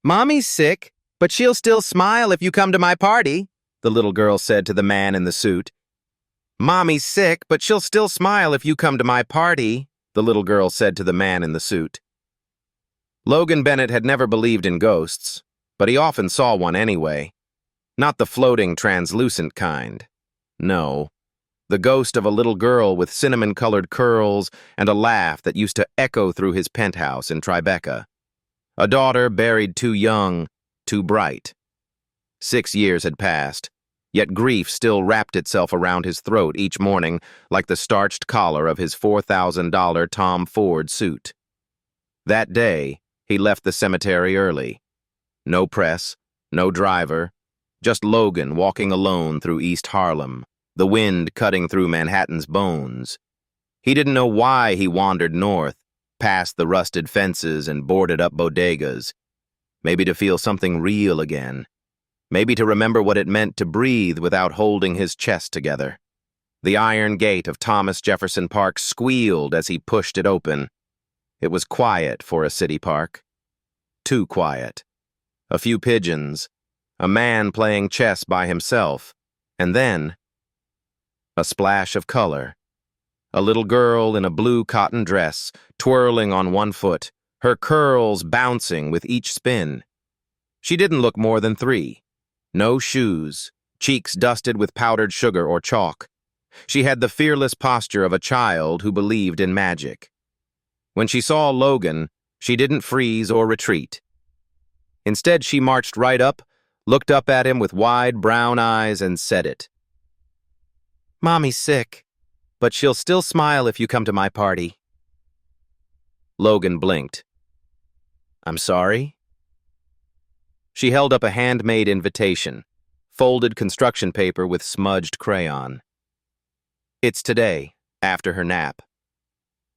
Mommy's sick, but she'll still smile if you come to my party, the little girl said to the man in the suit. Mommy's sick, but she'll still smile if you come to my party, the little girl said to the man in the suit. Logan Bennett had never believed in ghosts, but he often saw one anyway. Not the floating, translucent kind. No, the ghost of a little girl with cinnamon-colored curls and a laugh that used to echo through his penthouse in Tribeca. A daughter buried too young, too bright. 6 years had passed, yet grief still wrapped itself around his throat each morning like the starched collar of his $4,000 Tom Ford suit. That day, he left the cemetery early. No press, no driver, just Logan walking alone through East Harlem, the wind cutting through Manhattan's bones. He didn't know why he wandered north, past the rusted fences and boarded-up bodegas. Maybe to feel something real again. Maybe to remember what it meant to breathe without holding his chest together. The iron gate of Thomas Jefferson Park squealed as he pushed it open. It was quiet for a city park. Too quiet. A few pigeons, a man playing chess by himself, and then a splash of color. A little girl in a blue cotton dress, twirling on one foot, her curls bouncing with each spin. She didn't look more than 3. No shoes, cheeks dusted with powdered sugar or chalk. She had the fearless posture of a child who believed in magic. When she saw Logan, she didn't freeze or retreat. Instead, she marched right up, looked up at him with wide brown eyes, and said it. Mommy's sick, but she'll still smile if you come to my party. Logan blinked. I'm sorry? She held up a handmade invitation, folded construction paper with smudged crayon. It's today, after her nap.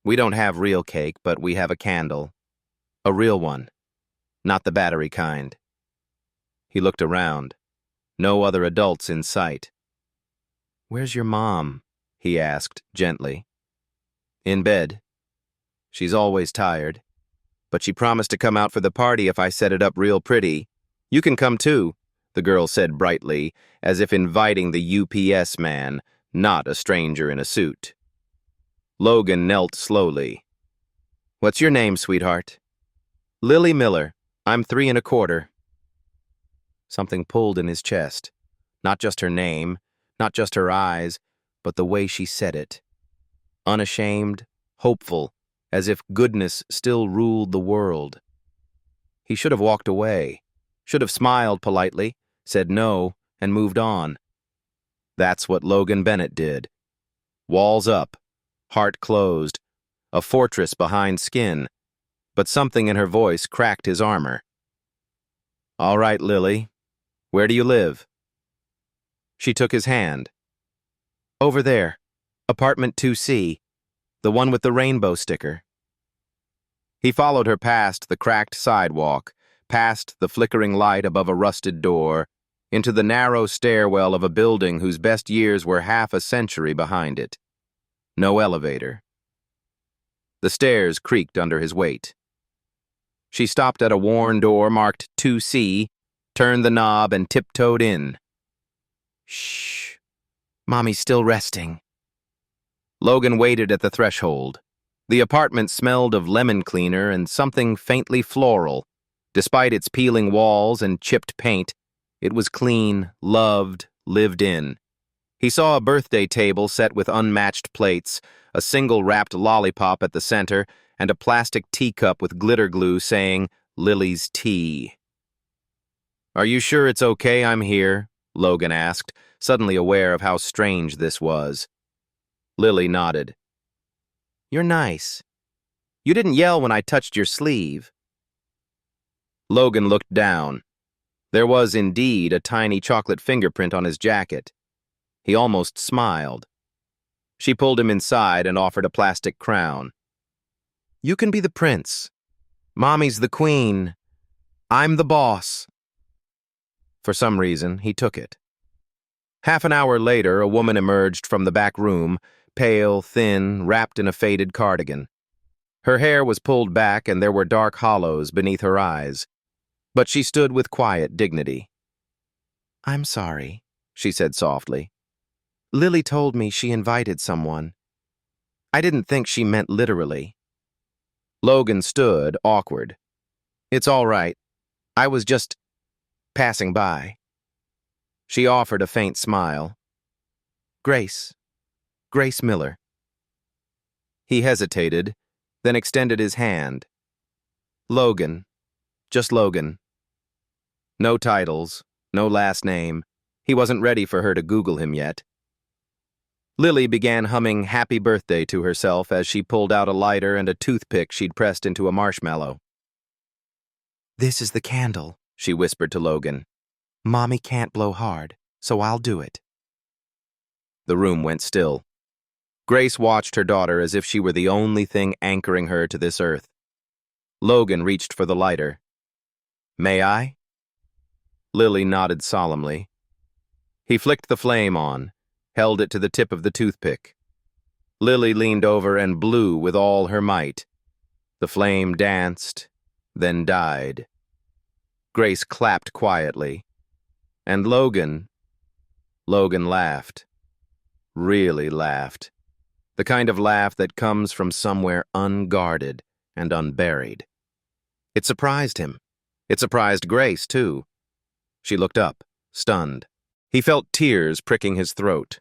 We don't have real cake, but we have a candle. A real one, not the battery kind. He looked around. No other adults in sight. Where's your mom? He asked gently. In bed. She's always tired. But she promised to come out for the party if I set it up real pretty. You can come too, the girl said brightly, as if inviting the UPS man, not a stranger in a suit. Logan knelt slowly. What's your name, sweetheart? Lily Miller. I'm 3 1/4. Something pulled in his chest. Not just her name, not just her eyes, but the way she said it. Unashamed, hopeful, as if goodness still ruled the world. He should have walked away, should have smiled politely, said no, and moved on. That's what Logan Bennett did. Walls up, heart closed, a fortress behind skin, but something in her voice cracked his armor. All right, Lily. Where do you live? She took his hand. Over there, apartment 2C, the one with the rainbow sticker. He followed her past the cracked sidewalk, past the flickering light above a rusted door, into the narrow stairwell of a building whose best years were half a century behind it. No elevator. The stairs creaked under his weight. She stopped at a worn door marked 2C, turned the knob, and tiptoed in. Shh. Mommy's still resting. Logan waited at the threshold. The apartment smelled of lemon cleaner and something faintly floral. Despite its peeling walls and chipped paint, it was clean, loved, lived in. He saw a birthday table set with unmatched plates, a single wrapped lollipop at the center, and a plastic teacup with glitter glue saying, Lily's Tea. Are you sure it's okay I'm here? Logan asked, suddenly aware of how strange this was. Lily nodded. You're nice. You didn't yell when I touched your sleeve. Logan looked down. There was indeed a tiny chocolate fingerprint on his jacket. He almost smiled. She pulled him inside and offered a plastic crown. You can be the prince. Mommy's the queen. I'm the boss. For some reason, he took it. Half an hour later, a woman emerged from the back room, pale, thin, wrapped in a faded cardigan. Her hair was pulled back and there were dark hollows beneath her eyes. But she stood with quiet dignity. "I'm sorry," she said softly. "Lily told me she invited someone. I didn't think she meant literally." Logan stood, awkward. "It's all right. I was just passing by." She offered a faint smile. "Grace. Grace Miller." He hesitated, then extended his hand. "Logan. Just Logan." No titles, no last name. He wasn't ready for her to Google him yet. Lily began humming Happy Birthday to herself as she pulled out a lighter and a toothpick she'd pressed into a marshmallow. "This is the candle," she whispered to Logan. "Mommy can't blow hard, so I'll do it." The room went still. Grace watched her daughter as if she were the only thing anchoring her to this earth. Logan reached for the lighter. "May I?" Lily nodded solemnly. He flicked the flame on, held it to the tip of the toothpick. Lily leaned over and blew with all her might. The flame danced, then died. Grace clapped quietly. And Logan laughed. Really laughed. The kind of laugh that comes from somewhere unguarded and unburied. It surprised him. It surprised Grace, too. She looked up, stunned. He felt tears pricking his throat.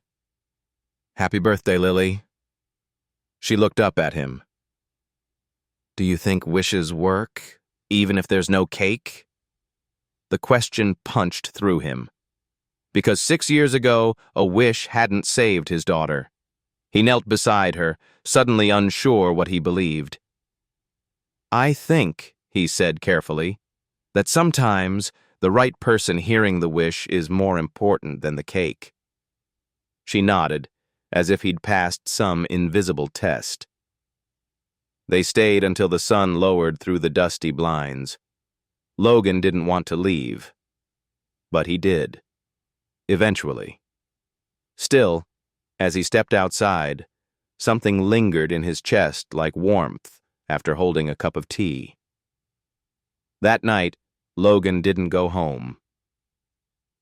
"Happy birthday, Lily." She looked up at him. "Do you think wishes work, even if there's no cake?" The question punched through him. Because 6 years ago, a wish hadn't saved his daughter. He knelt beside her, suddenly unsure what he believed. "I think," he said carefully, "that sometimes the right person hearing the wish is more important than the cake." She nodded, as if he'd passed some invisible test. They stayed until the sun lowered through the dusty blinds. Logan didn't want to leave, but he did. Eventually. Still, as he stepped outside, something lingered in his chest like warmth after holding a cup of tea. That night, Logan didn't go home.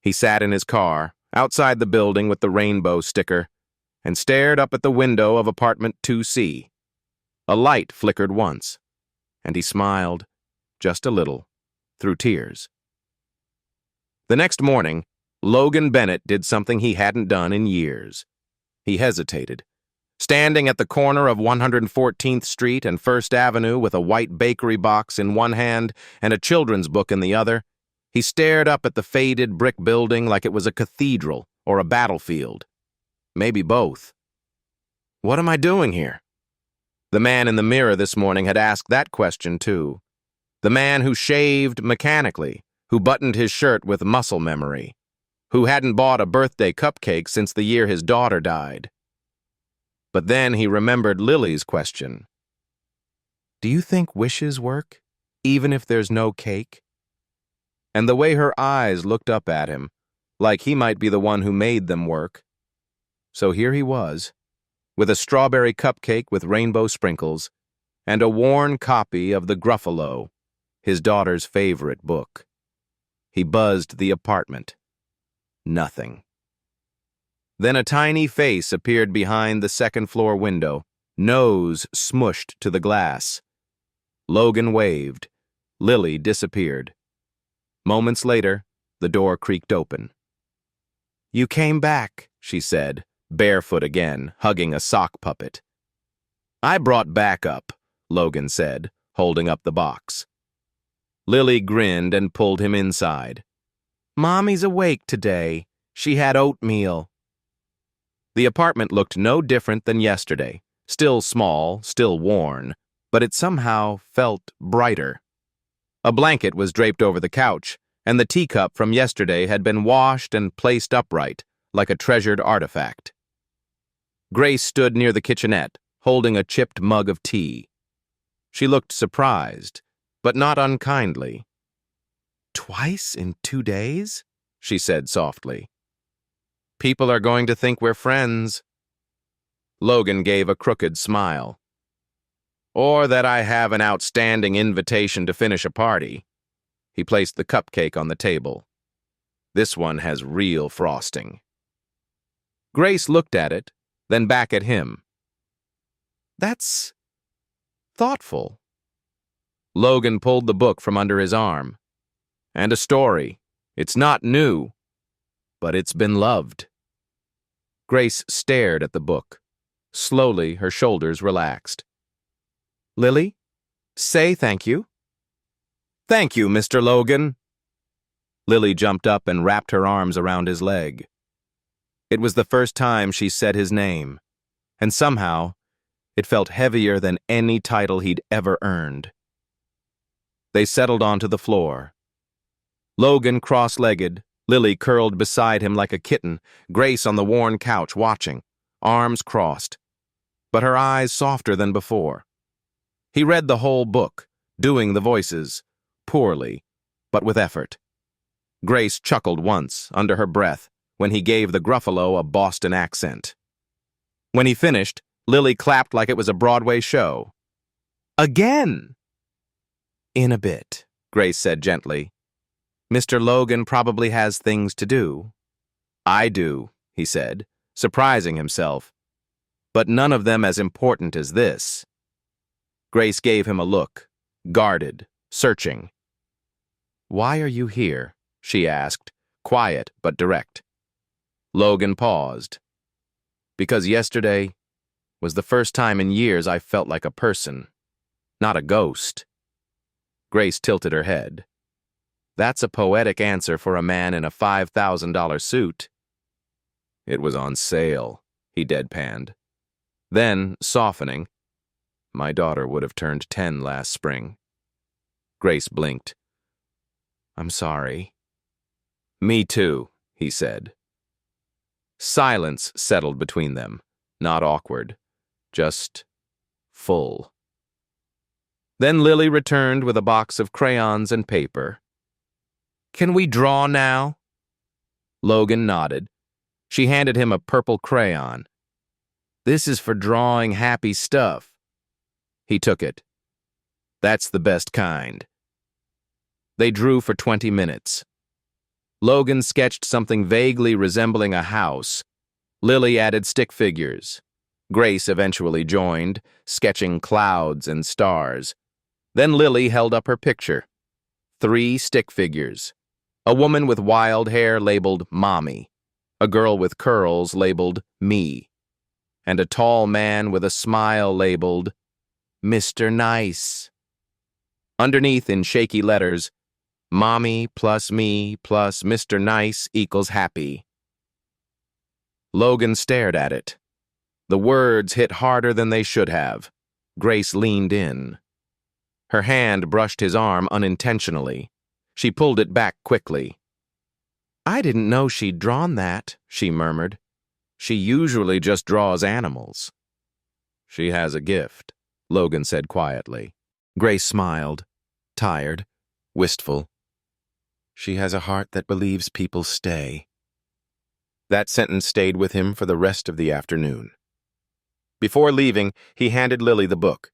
He sat in his car, outside the building with the rainbow sticker, and stared up at the window of apartment 2C. A light flickered once, and he smiled, just a little, through tears. The next morning, Logan Bennett did something he hadn't done in years. He hesitated. Standing at the corner of 114th Street and First Avenue with a white bakery box in one hand and a children's book in the other, he stared up at the faded brick building like it was a cathedral or a battlefield. Maybe both. "What am I doing here?" The man in the mirror this morning had asked that question too. The man who shaved mechanically, who buttoned his shirt with muscle memory, who hadn't bought a birthday cupcake since the year his daughter died. But then he remembered Lily's question. "Do you think wishes work, even if there's no cake?" And the way her eyes looked up at him, like he might be the one who made them work. So here he was, with a strawberry cupcake with rainbow sprinkles, and a worn copy of The Gruffalo, his daughter's favorite book. He buzzed the apartment. Nothing. Then a tiny face appeared behind the second-floor window, nose smushed to the glass. Logan waved. Lily disappeared. Moments later, the door creaked open. "You came back," she said, barefoot again, hugging a sock puppet. "I brought backup," Logan said, holding up the box. Lily grinned and pulled him inside. "Mommy's awake today. She had oatmeal." The apartment looked no different than yesterday, still small, still worn, but it somehow felt brighter. A blanket was draped over the couch, and the teacup from yesterday had been washed and placed upright, like a treasured artifact. Grace stood near the kitchenette, holding a chipped mug of tea. She looked surprised, but not unkindly. "Twice in 2 days?" she said softly. "People are going to think we're friends." Logan gave a crooked smile. "Or that I have an outstanding invitation to finish a party." He placed the cupcake on the table. This one has real frosting. Grace looked at it, then back at him. That's thoughtful. Logan pulled the book from under his arm. And a story. It's not new, but it's been loved. Grace stared at the book. Slowly, her shoulders relaxed. Lily, say thank you. Thank you, Mr. Logan. Lily jumped up and wrapped her arms around his leg. It was the first time she said his name, and somehow it felt heavier than any title he'd ever earned. They settled onto the floor. Logan cross-legged, Lily curled beside him like a kitten, Grace on the worn couch watching, arms crossed, but her eyes softer than before. He read the whole book, doing the voices, poorly, but with effort. Grace chuckled once, under her breath, when he gave the Gruffalo a Boston accent. When he finished, Lily clapped like it was a Broadway show. Again! In a bit, Grace said gently. Mr. Logan probably has things to do. I do, he said, surprising himself. But none of them as important as this. Grace gave him a look, guarded, searching. Why are you here? She asked, quiet but direct. Logan paused. Because yesterday was the first time in years I felt like a person, not a ghost. Grace tilted her head. That's a poetic answer for a man in a $5,000 suit. It was on sale, he deadpanned. Then, softening, my daughter would have turned 10 last spring. Grace blinked. I'm sorry. Me too, he said. Silence settled between them, not awkward, just full. Then Lily returned with a box of crayons and paper. Can we draw now? Logan nodded. She handed him a purple crayon. This is for drawing happy stuff. He took it. That's the best kind. They drew for 20 minutes. Logan sketched something vaguely resembling a house. Lily added stick figures. Grace eventually joined, sketching clouds and stars. Then Lily held up her picture. 3 stick figures. A woman with wild hair labeled Mommy, a girl with curls labeled Me, and a tall man with a smile labeled Mr. Nice. Underneath in shaky letters, Mommy plus me plus Mr. Nice equals happy. Logan stared at it. The words hit harder than they should have. Grace leaned in. Her hand brushed his arm unintentionally. She pulled it back quickly. I didn't know she'd drawn that, she murmured. She usually just draws animals. She has a gift, Logan said quietly. Grace smiled, tired, wistful. She has a heart that believes people stay. That sentence stayed with him for the rest of the afternoon. Before leaving, he handed Lily the book.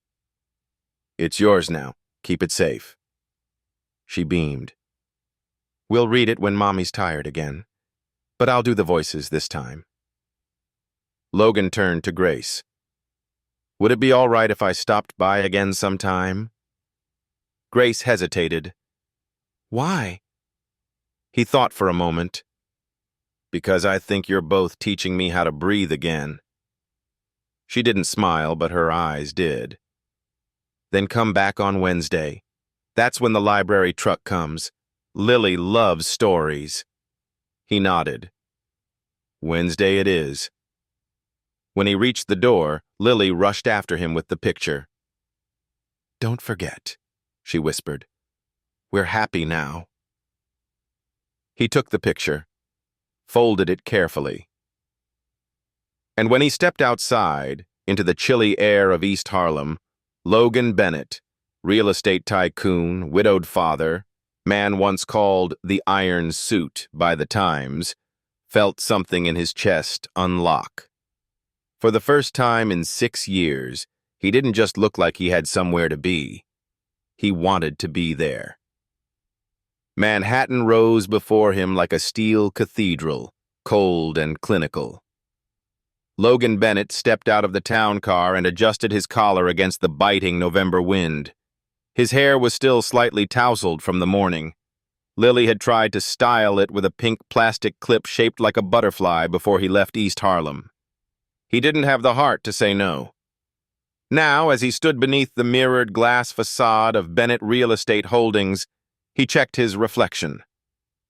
It's yours now. Keep it safe. She beamed. We'll read it when Mommy's tired again, but I'll do the voices this time. Logan turned to Grace. Would it be all right if I stopped by again sometime? Grace hesitated. Why? He thought for a moment. Because I think you're both teaching me how to breathe again. She didn't smile, but her eyes did. Then come back on Wednesday. That's when the library truck comes. Lily loves stories. He nodded. Wednesday it is. When he reached the door, Lily rushed after him with the picture. Don't forget, she whispered. We're happy now. He took the picture, folded it carefully. And when he stepped outside, into the chilly air of East Harlem, Logan Bennett, real estate tycoon, widowed father, man once called the Iron Suit by the Times, felt something in his chest unlock. For the first time in 6 years, he didn't just look like he had somewhere to be. He wanted to be there. Manhattan rose before him like a steel cathedral, cold and clinical. Logan Bennett stepped out of the town car and adjusted his collar against the biting November wind. His hair was still slightly tousled from the morning. Lily had tried to style it with a pink plastic clip shaped like a butterfly before he left East Harlem. He didn't have the heart to say no. Now, as he stood beneath the mirrored glass facade of Bennett Real Estate Holdings, he checked his reflection.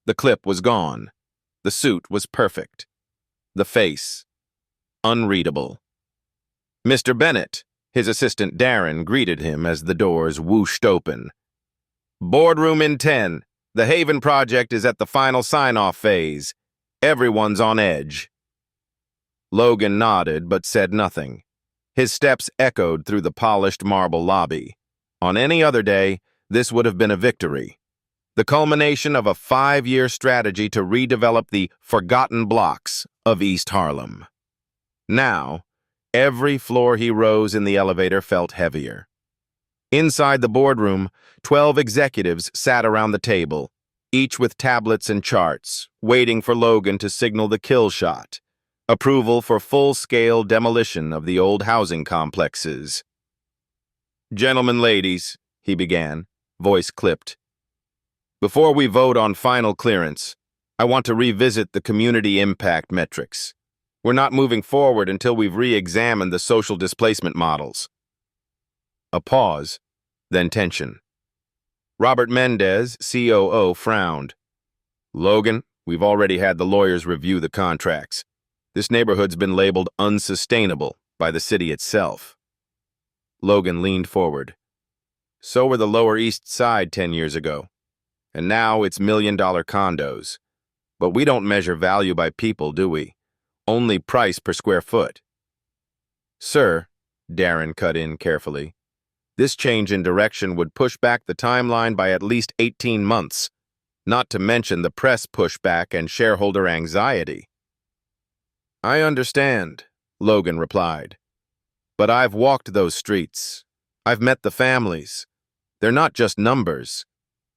The clip was gone. The suit was perfect. The face, unreadable. Mr. Bennett, his assistant Darren, greeted him as the doors whooshed open. Boardroom in 10. The Haven project is at the final sign-off phase. Everyone's on edge. Logan nodded but said nothing. His steps echoed through the polished marble lobby. On any other day, this would have been a victory. The culmination of a 5-year strategy to redevelop the forgotten blocks of East Harlem. Now, every floor he rose in the elevator felt heavier. Inside the boardroom, 12 executives sat around the table, each with tablets and charts, waiting for Logan to signal the kill shot, approval for full-scale demolition of the old housing complexes. Gentlemen, ladies, he began, voice clipped. Before we vote on final clearance, I want to revisit the community impact metrics. We're not moving forward until we've re-examined the social displacement models. A pause, then tension. Robert Mendez, COO, frowned. Logan, we've already had the lawyers review the contracts. This neighborhood's been labeled unsustainable by the city itself. Logan leaned forward. So were the Lower East Side 10 years ago. And now it's million-dollar condos. But we don't measure value by people, do we? Only price per square foot. Sir, Darren cut in carefully, this change in direction would push back the timeline by at least 18 months, not to mention the press pushback and shareholder anxiety. I understand, Logan replied. But I've walked those streets. I've met the families. They're not just numbers.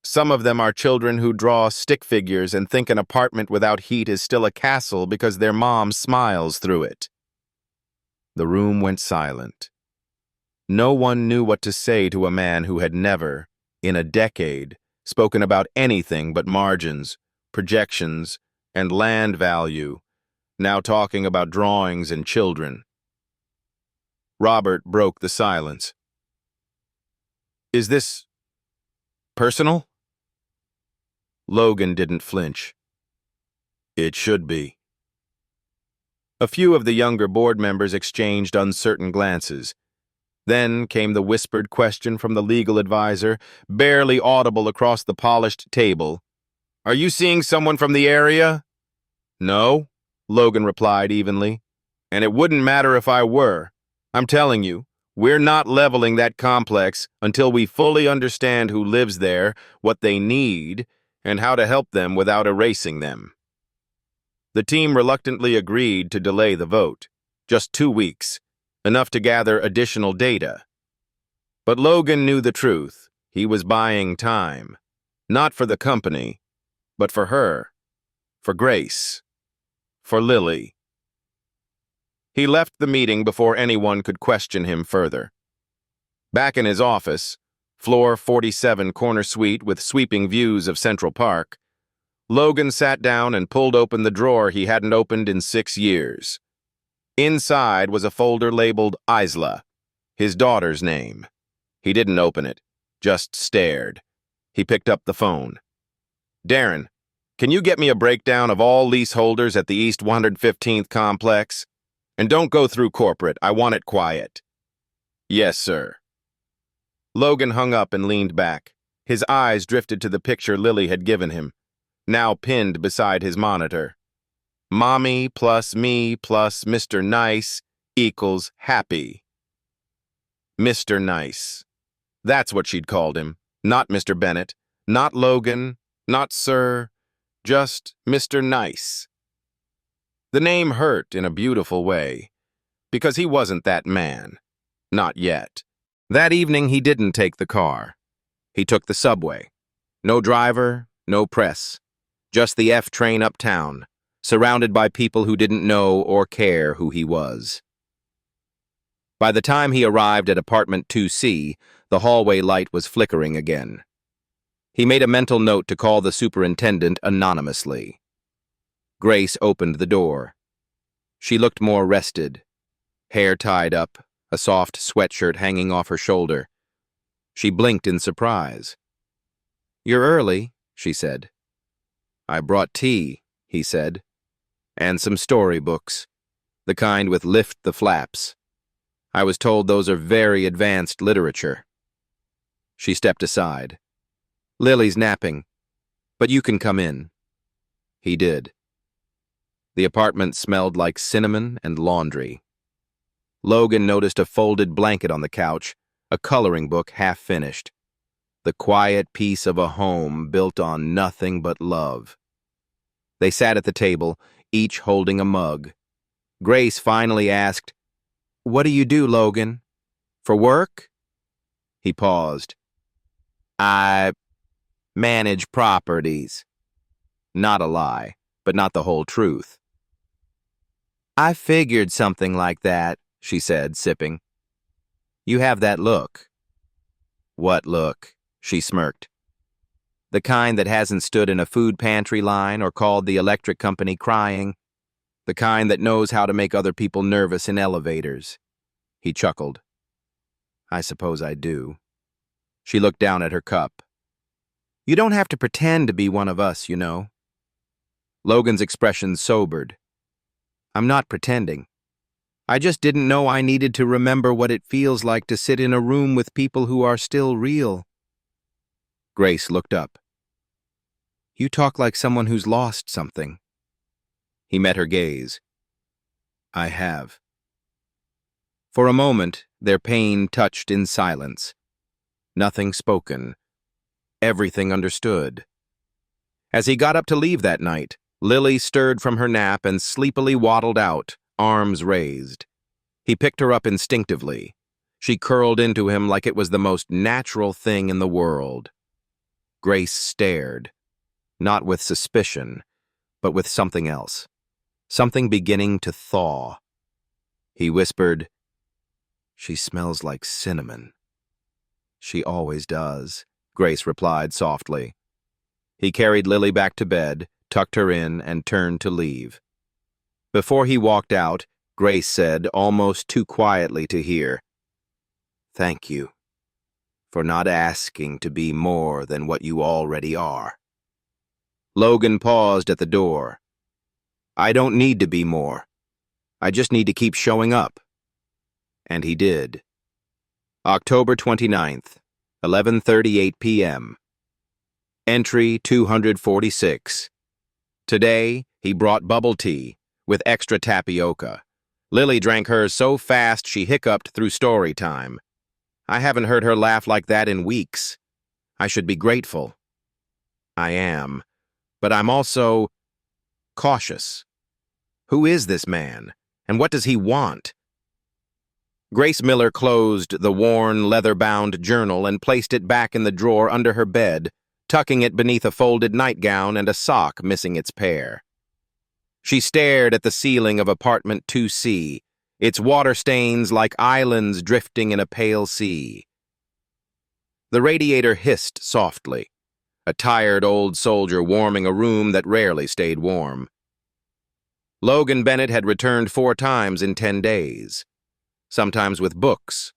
Some of them are children who draw stick figures and think an apartment without heat is still a castle because their mom smiles through it. The room went silent. No one knew what to say to a man who had never, in a decade, spoken about anything but margins, projections, and land value, now talking about drawings and children. Robert broke the silence. Is this personal? Logan didn't flinch. It should be. A few of the younger board members exchanged uncertain glances. Then came the whispered question from the legal advisor, barely audible across the polished table. Are you seeing someone from the area? No, Logan replied evenly. And it wouldn't matter if I were. I'm telling you, we're not leveling that complex until we fully understand who lives there, what they need, and how to help them without erasing them. The team reluctantly agreed to delay the vote, just 2 weeks, enough to gather additional data. But Logan knew the truth. He was buying time, not for the company, but for her, for Grace, for Lily. He left the meeting before anyone could question him further. Back in his office, floor 47 corner suite with sweeping views of Central Park, Logan sat down and pulled open the drawer he hadn't opened in 6 years. Inside was a folder labeled Isla, his daughter's name. He didn't open it, just stared. He picked up the phone. Darren, can you get me a breakdown of all leaseholders at the East 115th complex? And don't go through corporate, I want it quiet. Yes, sir. Logan hung up and leaned back. His eyes drifted to the picture Lily had given him, now pinned beside his monitor. Mommy plus me plus Mr. Nice equals happy. Mr. Nice. That's what she'd called him. Not Mr. Bennett, not Logan, not Sir, just Mr. Nice. The name hurt in a beautiful way, because he wasn't that man. Not yet. That evening he didn't take the car. He took the subway. No driver, No press. Just the F train uptown, surrounded by people who didn't know or care who he was. By the time he arrived at apartment 2C, the hallway light was flickering again. He made a mental note to call the superintendent anonymously. Grace opened the door. She looked more rested, hair tied up, a soft sweatshirt hanging off her shoulder. She blinked in surprise. "You're early," she said. "I brought tea," he said, "and some storybooks, the kind with lift the flaps. I was told those are very advanced literature." She stepped aside. "Lily's napping, but you can come in." He did. The apartment smelled like cinnamon and laundry. Logan noticed a folded blanket on the couch, a coloring book half finished. The quiet peace of a home built on nothing but love. They sat at the table, each holding a mug. Grace finally asked, "What do you do, Logan? For work?" He paused. "I manage properties." Not a lie, but not the whole truth. "I figured something like that," she said, sipping. "You have that look." "What look?" she smirked. "The kind that hasn't stood in a food pantry line or called the electric company crying. The kind that knows how to make other people nervous in elevators." He chuckled. "I suppose I do." She looked down at her cup. "You don't have to pretend to be one of us, you know." Logan's expression sobered. "I'm not pretending. I just didn't know I needed to remember what it feels like to sit in a room with people who are still real." Grace looked up. "You talk like someone who's lost something." He met her gaze. "I have." For a moment, their pain touched in silence. Nothing spoken. Everything understood. As he got up to leave that night, Lily stirred from her nap and sleepily waddled out, arms raised. He picked her up instinctively. She curled into him like it was the most natural thing in the world. Grace stared, not with suspicion, but with something else, something beginning to thaw. He whispered, "She smells like cinnamon." "She always does," Grace replied softly. He carried Lily back to bed, tucked her in, and turned to leave. Before he walked out, Grace said, almost too quietly to hear, "Thank you for not asking to be more than what you already are." Logan paused at the door. "I don't need to be more. I just need to keep showing up." And he did. October 29th, 11:38 p.m. Entry 246. Today, he brought bubble tea with extra tapioca. Lily drank hers so fast she hiccuped through story time. I haven't heard her laugh like that in weeks. I should be grateful. I am. But I'm also cautious. Who is this man? And what does he want? Grace Miller closed the worn, leather-bound journal and placed it back in the drawer under her bed, tucking it beneath a folded nightgown and a sock missing its pair. She stared at the ceiling of apartment 2C, its water stains like islands drifting in a pale sea. The radiator hissed softly, a tired old soldier warming a room that rarely stayed warm. Logan Bennett had returned 4 times in 10 days, sometimes with books,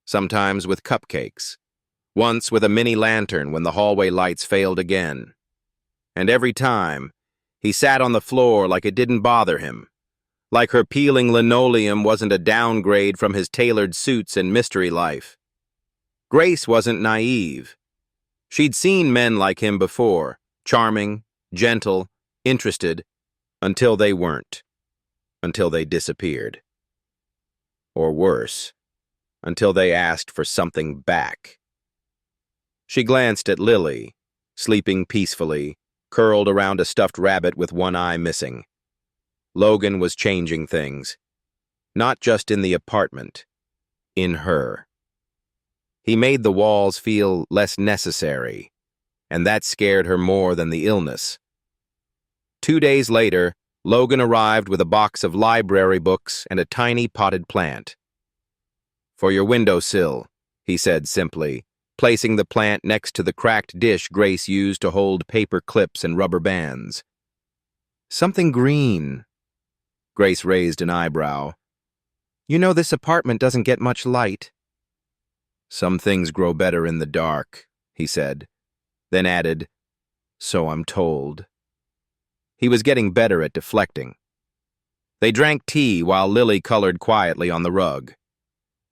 sometimes with cupcakes, once with a mini lantern when the hallway lights failed again. And every time, he sat on the floor like it didn't bother him, like her peeling linoleum wasn't a downgrade from his tailored suits and mystery life. Grace wasn't naive. She'd seen men like him before, charming, gentle, interested, until they weren't, until they disappeared. Or worse, until they asked for something back. She glanced at Lily, sleeping peacefully, curled around a stuffed rabbit with one eye missing. Logan was changing things, not just in the apartment, in her. He made the walls feel less necessary, and that scared her more than the illness. 2 days later, Logan arrived with a box of library books and a tiny potted plant. "For your windowsill," he said simply, placing the plant next to the cracked dish Grace used to hold paper clips and rubber bands. "Something green." Grace raised an eyebrow. "You know this apartment doesn't get much light." "Some things grow better in the dark," he said, then added, "So I'm told." He was getting better at deflecting. They drank tea while Lily colored quietly on the rug.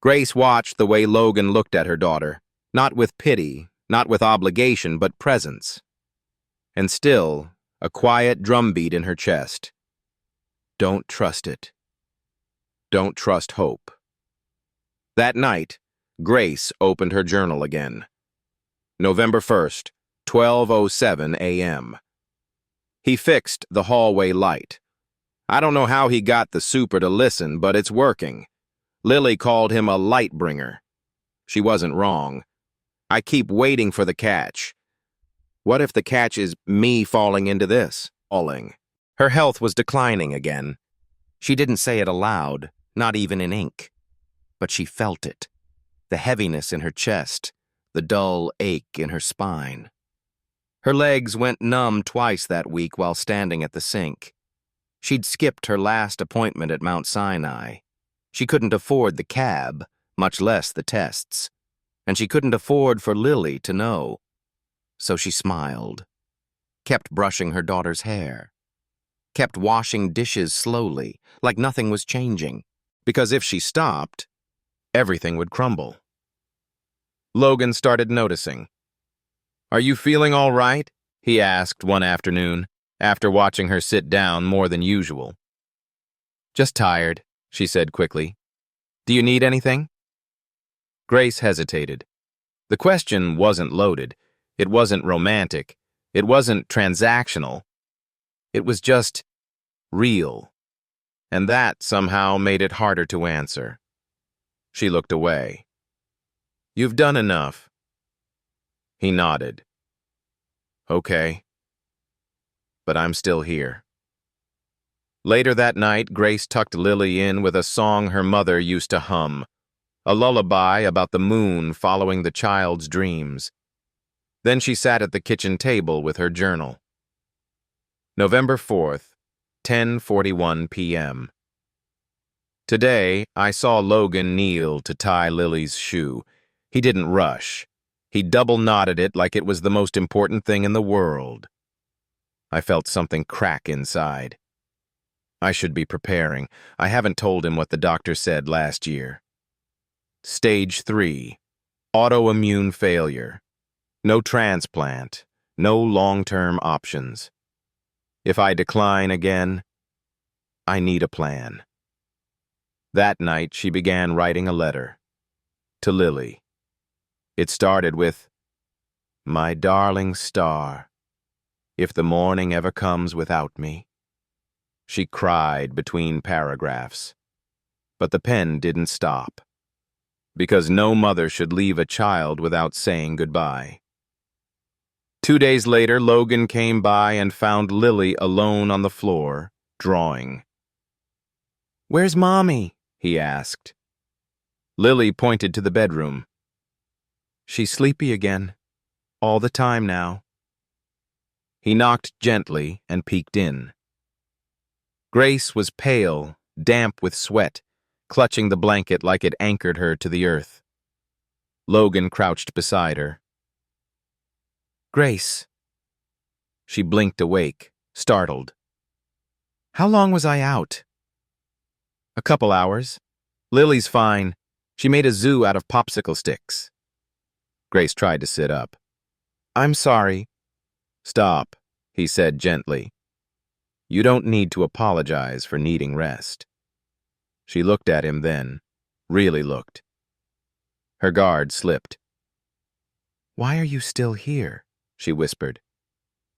Grace watched the way Logan looked at her daughter, not with pity, not with obligation, but presence. And still, a quiet drumbeat in her chest. Don't trust it. Don't trust hope. That night, Grace opened her journal again. November 1st, 12:07 a.m. He fixed the hallway light. I don't know how he got the super to listen, but it's working. Lily called him a light bringer. She wasn't wrong. I keep waiting for the catch. What if the catch is me falling into this? Falling. Her health was declining again. She didn't say it aloud, not even in ink. But she felt it. The heaviness in her chest, the dull ache in her spine. Her legs went numb twice that week while standing at the sink. She'd skipped her last appointment at Mount Sinai. She couldn't afford the cab, much less the tests. And she couldn't afford for Lily to know. So she smiled, kept brushing her daughter's hair, kept washing dishes slowly, like nothing was changing, because if she stopped, everything would crumble. Logan started noticing. "Are you feeling all right?" he asked one afternoon, after watching her sit down more than usual. "Just tired," she said quickly. "Do you need anything?" Grace hesitated. The question wasn't loaded. It wasn't romantic. It wasn't transactional. It was just real. And that somehow made it harder to answer. She looked away. "You've done enough." He nodded. "Okay. But I'm still here." Later that night, Grace tucked Lily in with a song her mother used to hum, a lullaby about the moon following the child's dreams. Then she sat at the kitchen table with her journal. November 4th, 10:41 p.m. Today, I saw Logan kneel to tie Lily's shoe. He didn't rush. He double-knotted it like it was the most important thing in the world. I felt something crack inside. I should be preparing. I haven't told him what the doctor said last year. Stage 3, autoimmune failure. No transplant, no long-term options. If I decline again, I need a plan. That night, she began writing a letter. To Lily. It started with, "My darling star, if the morning ever comes without me." She cried between paragraphs. But the pen didn't stop. Because no mother should leave a child without saying goodbye. 2 days later, Logan came by and found Lily alone on the floor, drawing. "Where's Mommy?" he asked. Lily pointed to the bedroom. "She's sleepy again. All the time now." He knocked gently and peeked in. Grace was pale, damp with sweat, clutching the blanket like it anchored her to the earth. Logan crouched beside her. "Grace." She blinked awake, startled. "How long was I out?" "A couple hours. Lily's fine. She made a zoo out of popsicle sticks." Grace tried to sit up. "I'm sorry." "Stop," he said gently. "You don't need to apologize for needing rest." She looked at him then, really looked. Her guard slipped. "Why are you still here?" she whispered.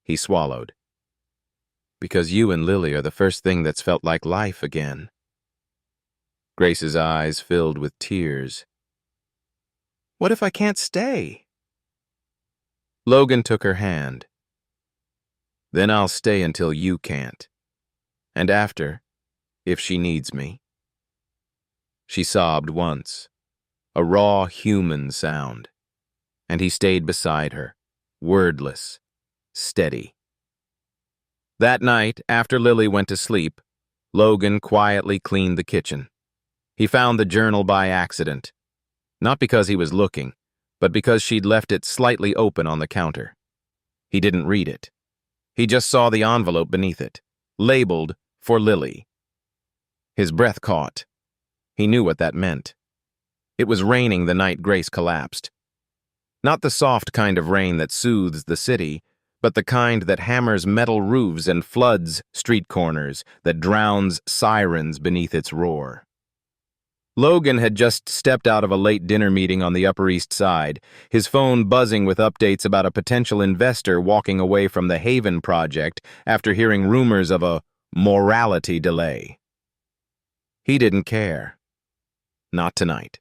He swallowed. "Because you and Lily are the first thing that's felt like life again." Grace's eyes filled with tears. "What if I can't stay?" Logan took her hand. Then I'll stay until you can't. And after, if she needs me. She sobbed once, a raw human sound, and he stayed beside her, wordless, steady. That night, after Lily went to sleep, Logan quietly cleaned the kitchen. He found the journal by accident, not because he was looking, but because she'd left it slightly open on the counter. He didn't read it. He just saw the envelope beneath it, labeled for Lily. His breath caught. He knew what that meant. It was raining the night Grace collapsed. Not the soft kind of rain that soothes the city, but the kind that hammers metal roofs and floods street corners, that drowns sirens beneath its roar. Logan had just stepped out of a late dinner meeting on the Upper East Side, his phone buzzing with updates about a potential investor walking away from the Haven project after hearing rumors of a morality delay. He didn't care. Not tonight.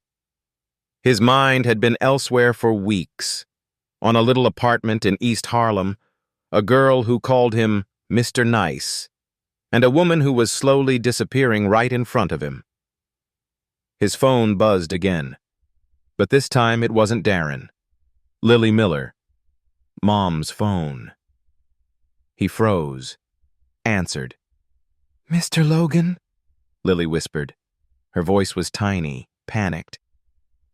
His mind had been elsewhere for weeks. On a little apartment in East Harlem, a girl who called him Mr. Nice, and a woman who was slowly disappearing right in front of him. His phone buzzed again, but this time it wasn't Darren. Lily Miller. Mom's phone. He froze, answered. "Mr. Logan?" Lily whispered. Her voice was tiny, panicked.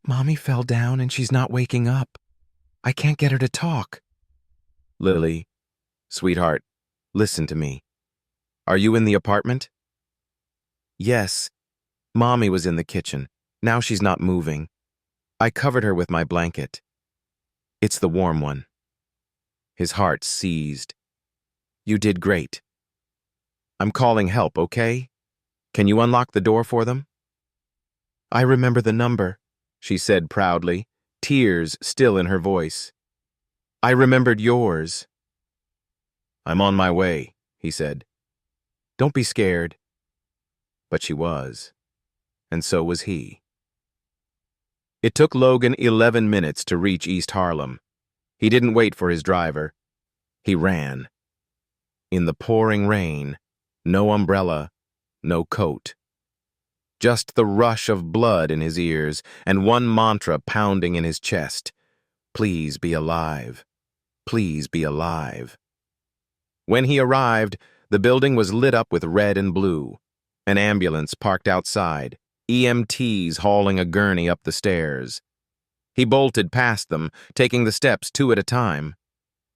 "Mommy fell down and she's not waking up. I can't get her to talk." "Lily, sweetheart, listen to me. Are you in the apartment?" "Yes. Mommy was in the kitchen. Now she's not moving. I covered her with my blanket. It's the warm one." His heart seized. "You did great. I'm calling help, okay? Can you unlock the door for them?" "I remember the number," she said proudly, tears still in her voice. "I remembered yours." "I'm on my way," he said. "Don't be scared." But she was. And so was he. It took Logan 11 minutes to reach East Harlem. He didn't wait for his driver. He ran. In the pouring rain, no umbrella, no coat. Just the rush of blood in his ears and one mantra pounding in his chest. Please be alive. Please be alive. When he arrived, the building was lit up with red and blue. An ambulance parked outside. EMTs hauling a gurney up the stairs. He bolted past them, taking the steps 2 at a time.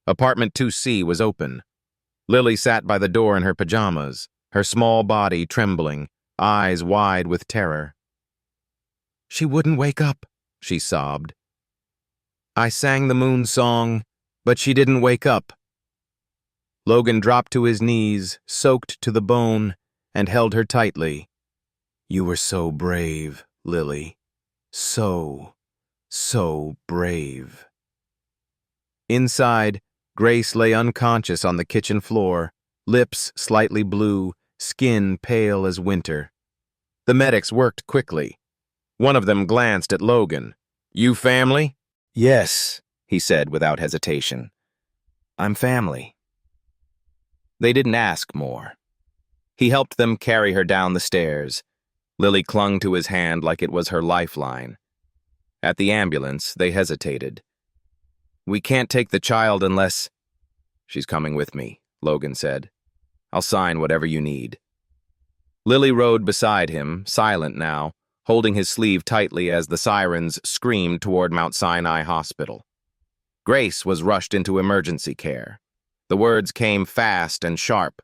Apartment 2C was open. Lily sat by the door in her pajamas, her small body trembling, eyes wide with terror. "She wouldn't wake up," she sobbed. "I sang the moon song, but she didn't wake up." Logan dropped to his knees, soaked to the bone, and held her tightly. "You were so brave, Lily. So brave." Inside, Grace lay unconscious on the kitchen floor, lips slightly blue, skin pale as winter. The medics worked quickly. One of them glanced at Logan. "You family?" "Yes," he said without hesitation. "I'm family." They didn't ask more. He helped them carry her down the stairs. Lily clung to his hand like it was her lifeline. At the ambulance, they hesitated. "We can't take the child unless—" "She's coming with me," Logan said. "I'll sign whatever you need." Lily rode beside him, silent now, holding his sleeve tightly as the sirens screamed toward Mount Sinai Hospital. Grace was rushed into emergency care. The words came fast and sharp.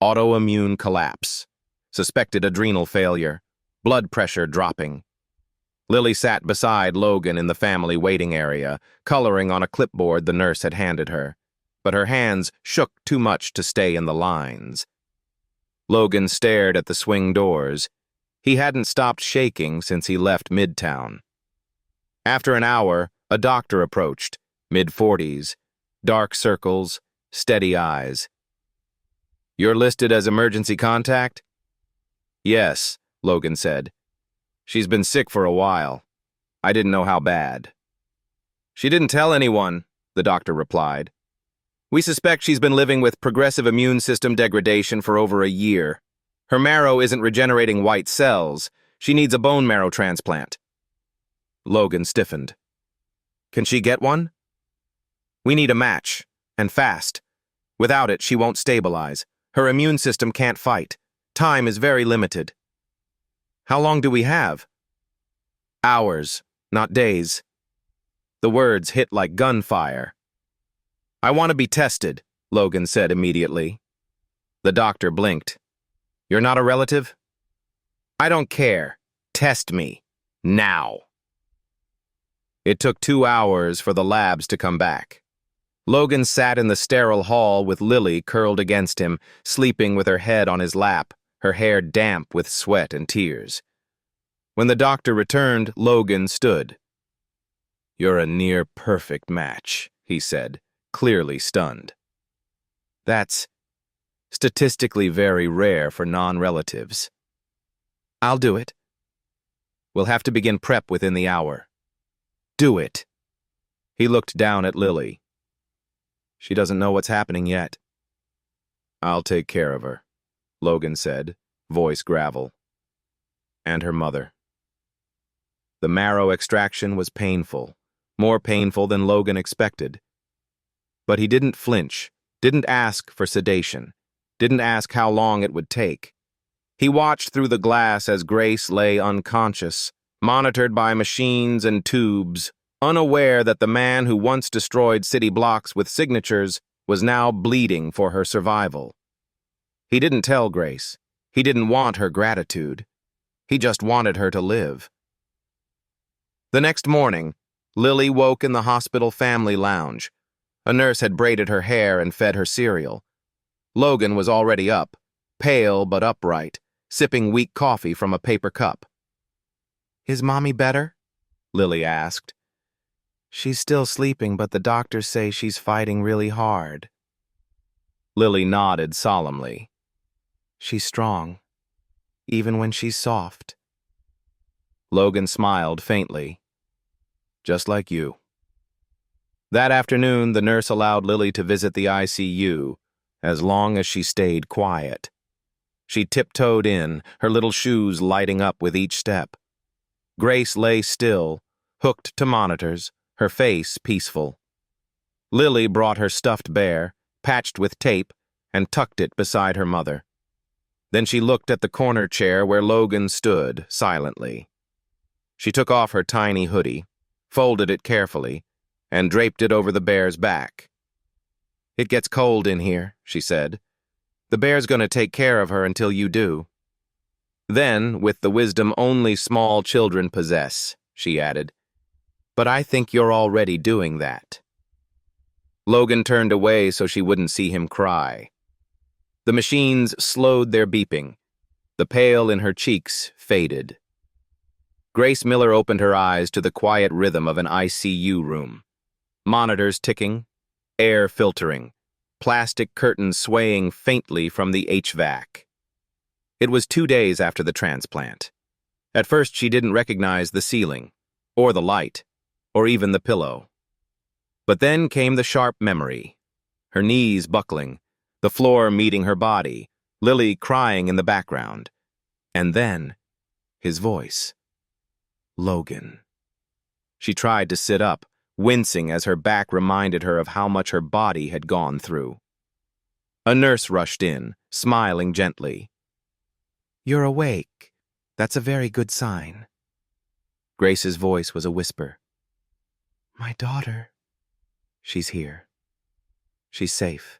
Autoimmune collapse. Suspected adrenal failure. Blood pressure dropping. Lily sat beside Logan in the family waiting area, coloring on a clipboard the nurse had handed her, but her hands shook too much to stay in the lines. Logan stared at the swing doors. He hadn't stopped shaking since he left Midtown. After an hour, a doctor approached, mid-40s, dark circles, steady eyes. "You're listed as emergency contact?" "Yes," Logan said. "She's been sick for a while. I didn't know how bad." "She didn't tell anyone," the doctor replied. We suspect she's been living with progressive immune system degradation for over a year. Her marrow isn't regenerating white cells. She needs a bone marrow transplant. Logan stiffened. Can she get one? We need a match, and fast. Without it, she won't stabilize. Her immune system can't fight. Time is very limited. How long do we have? Hours, not days. The words hit like gunfire. I want to be tested, Logan said immediately. The doctor blinked. You're not a relative? I don't care. Test me. Now. It took 2 hours for the labs to come back. Logan sat in the sterile hall with Lily curled against him, sleeping with her head on his lap, her hair damp with sweat and tears. When the doctor returned, Logan stood. You're a near-perfect match, he said, clearly stunned. That's statistically very rare for non-relatives. I'll do it. We'll have to begin prep within the hour. Do it. He looked down at Lily. She doesn't know what's happening yet. I'll take care of her, Logan said, voice gravel. And her mother. The marrow extraction was painful, more painful than Logan expected. But he didn't flinch, didn't ask for sedation, didn't ask how long it would take. He watched through the glass as Grace lay unconscious, monitored by machines and tubes, unaware that the man who once destroyed city blocks with signatures was now bleeding for her survival. He didn't tell Grace. He didn't want her gratitude. He just wanted her to live. The next morning, Lily woke in the hospital family lounge. A nurse had braided her hair and fed her cereal. Logan was already up, pale but upright, sipping weak coffee from a paper cup. Is Mommy better? Lily asked. She's still sleeping, but the doctors say she's fighting really hard. Lily nodded solemnly. She's strong, even when she's soft. Logan smiled faintly. Just like you. That afternoon, the nurse allowed Lily to visit the ICU, as long as she stayed quiet. She tiptoed in, her little shoes lighting up with each step. Grace lay still, hooked to monitors, her face peaceful. Lily brought her stuffed bear, patched with tape, and tucked it beside her mother. Then she looked at the corner chair where Logan stood, silently. She took off her tiny hoodie, folded it carefully, and draped it over the bear's back. It gets cold in here, she said. The bear's gonna take care of her until you do. Then, with the wisdom only small children possess, she added, but I think you're already doing that. Logan turned away so she wouldn't see him cry. The machines slowed their beeping. The pale in her cheeks faded. Grace Miller opened her eyes to the quiet rhythm of an ICU room. Monitors ticking, air filtering, plastic curtains swaying faintly from the HVAC. It was 2 days after the transplant. At first, she didn't recognize the ceiling, or the light, or even the pillow. But then came the sharp memory, her knees buckling, the floor meeting her body, Lily crying in the background. And then, his voice. Logan. She tried to sit up, wincing as her back reminded her of how much her body had gone through. A nurse rushed in, smiling gently. You're awake. That's a very good sign. Grace's voice was a whisper. My daughter. She's here. She's safe.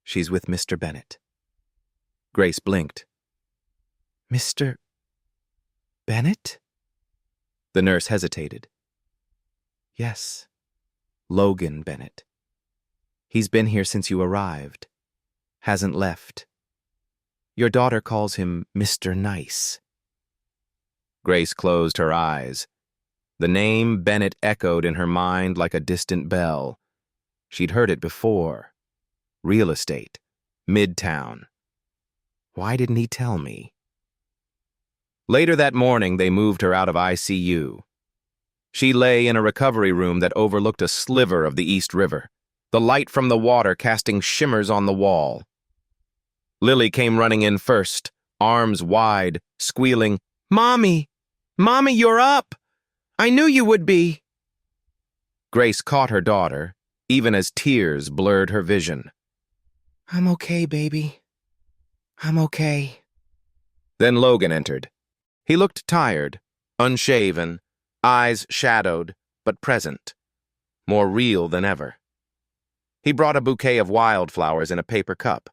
She's with Mr. Bennett. Grace blinked. Mr. Bennett? The nurse hesitated. Yes, Logan Bennett. He's been here since you arrived. Hasn't left. Your daughter calls him Mr. Nice. Grace closed her eyes. The name Bennett echoed in her mind like a distant bell. She'd heard it before. Real estate. Midtown. Why didn't he tell me? Later that morning, they moved her out of ICU. She lay in a recovery room that overlooked a sliver of the East River, the light from the water casting shimmers on the wall. Lily came running in first, arms wide, squealing, "Mommy! Mommy, you're up! I knew you would be!" Grace caught her daughter, even as tears blurred her vision. "I'm okay, baby. I'm okay." Then Logan entered. He looked tired, unshaven, eyes shadowed, but present, more real than ever. He brought a bouquet of wildflowers in a paper cup.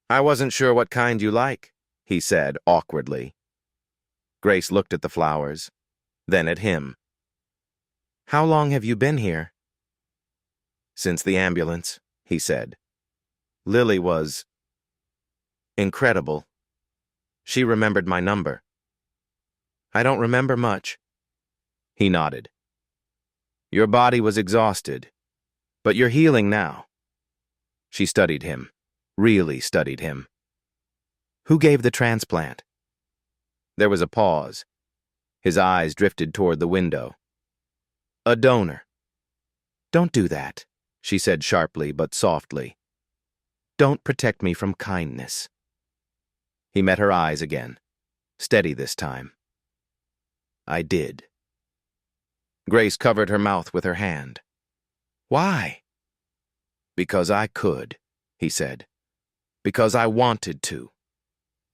"I wasn't sure what kind you like," he said awkwardly. Grace looked at the flowers, then at him. "How long have you been here?" "Since the ambulance," he said. "Lily was incredible. She remembered my number." "I don't remember much." He nodded. "Your body was exhausted, but you're healing now." She studied him, really studied him. "Who gave the transplant?" There was a pause. His eyes drifted toward the window. "A donor." "Don't do that," she said sharply but softly. "Don't protect me from kindness." He met her eyes again, steady this time. "I did." Grace covered her mouth with her hand. "Why?" "Because I could," he said. "Because I wanted to.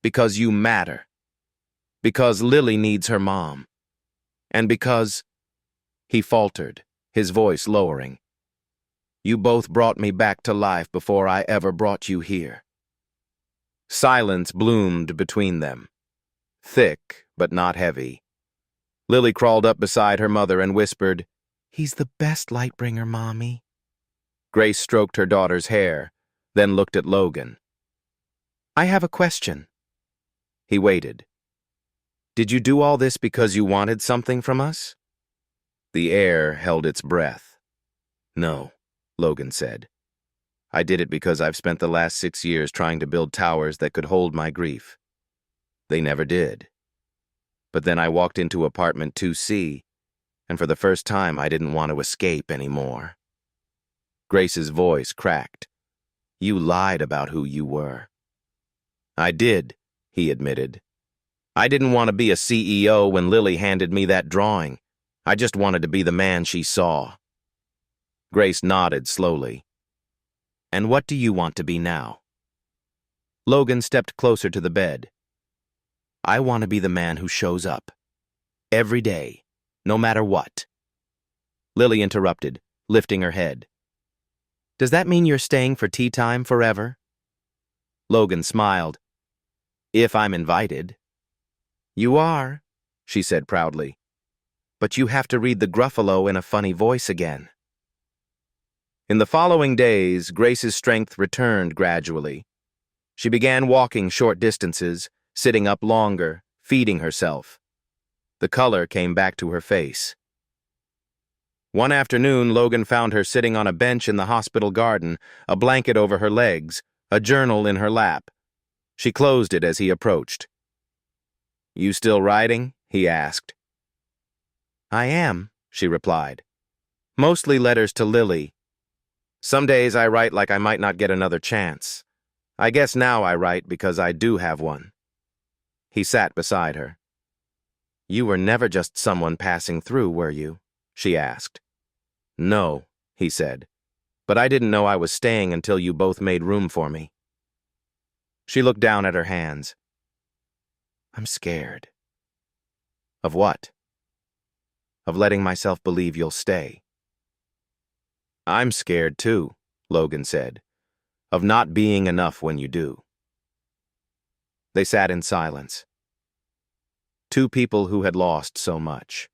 Because you matter. Because Lily needs her mom. And because—" He faltered, his voice lowering. "You both brought me back to life before I ever brought you here." Silence bloomed between them, thick but not heavy. Lily crawled up beside her mother and whispered, "He's the best lightbringer, Mommy." Grace stroked her daughter's hair, then looked at Logan. "I have a question." He waited. "Did you do all this because you wanted something from us?" The air held its breath. "No," Logan said. "I did it because I've spent the last 6 years trying to build towers that could hold my grief. They never did. But then I walked into apartment 2C, and for the first time I didn't want to escape anymore." Grace's voice cracked. "You lied about who you were." "I did," he admitted. "I didn't want to be a CEO when Lily handed me that drawing. I just wanted to be the man she saw." Grace nodded slowly. "And what do you want to be now?" Logan stepped closer to the bed. "I want to be the man who shows up. Every day, no matter what." Lily interrupted, lifting her head. "Does that mean you're staying for tea time forever?" Logan smiled. "If I'm invited." "You are," she said proudly. "But you have to read the Gruffalo in a funny voice again." In the following days, Grace's strength returned gradually. She began walking short distances, sitting up longer, feeding herself. The color came back to her face. One afternoon, Logan found her sitting on a bench in the hospital garden, a blanket over her legs, a journal in her lap. She closed it as he approached. "You still writing?" he asked. "I am," she replied. "Mostly letters to Lily. Some days I write like I might not get another chance. I guess now I write because I do have one." He sat beside her. "You were never just someone passing through, were you?" she asked. "No," he said, "but I didn't know I was staying until you both made room for me." She looked down at her hands. "I'm scared." "Of what?" "Of letting myself believe you'll stay." "I'm scared too," Logan said, "of not being enough when you do." They sat in silence. Two people who had lost so much.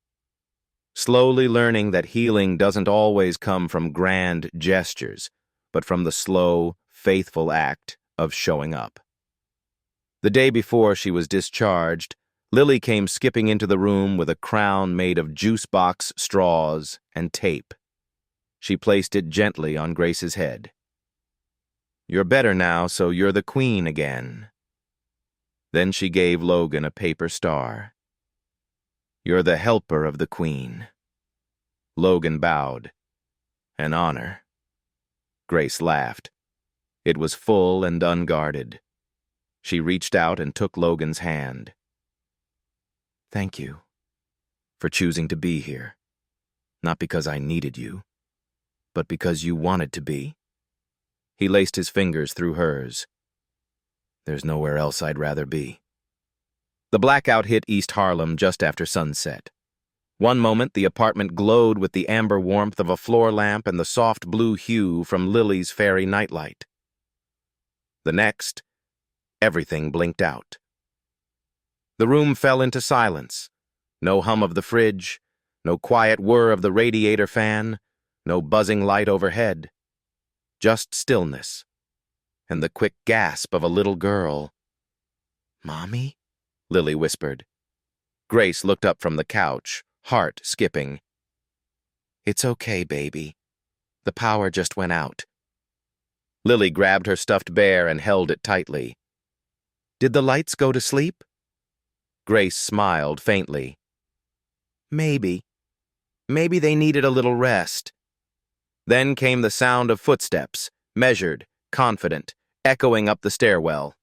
Slowly learning that healing doesn't always come from grand gestures, but from the slow, faithful act of showing up. The day before she was discharged, Lily came skipping into the room with a crown made of juice box straws and tape. She placed it gently on Grace's head. "You're better now, so you're the queen again." Then she gave Logan a paper star. You're the helper of the queen. Logan bowed. An honor. Grace laughed. It was full and unguarded. She reached out and took Logan's hand. Thank you for choosing to be here. Not because I needed you, but because you wanted to be. He laced his fingers through hers. There's nowhere else I'd rather be. The blackout hit East Harlem just after sunset. One moment, the apartment glowed with the amber warmth of a floor lamp and the soft blue hue from Lily's fairy nightlight. The next, everything blinked out. The room fell into silence. No hum of the fridge, no quiet whir of the radiator fan, no buzzing light overhead. Just stillness, and the quick gasp of a little girl. "Mommy?" Lily whispered. Grace looked up from the couch, heart skipping. "It's okay, baby. The power just went out." Lily grabbed her stuffed bear and held it tightly. "Did the lights go to sleep?" Grace smiled faintly. "Maybe. Maybe they needed a little rest." Then came the sound of footsteps, measured, confident, echoing up the stairwell.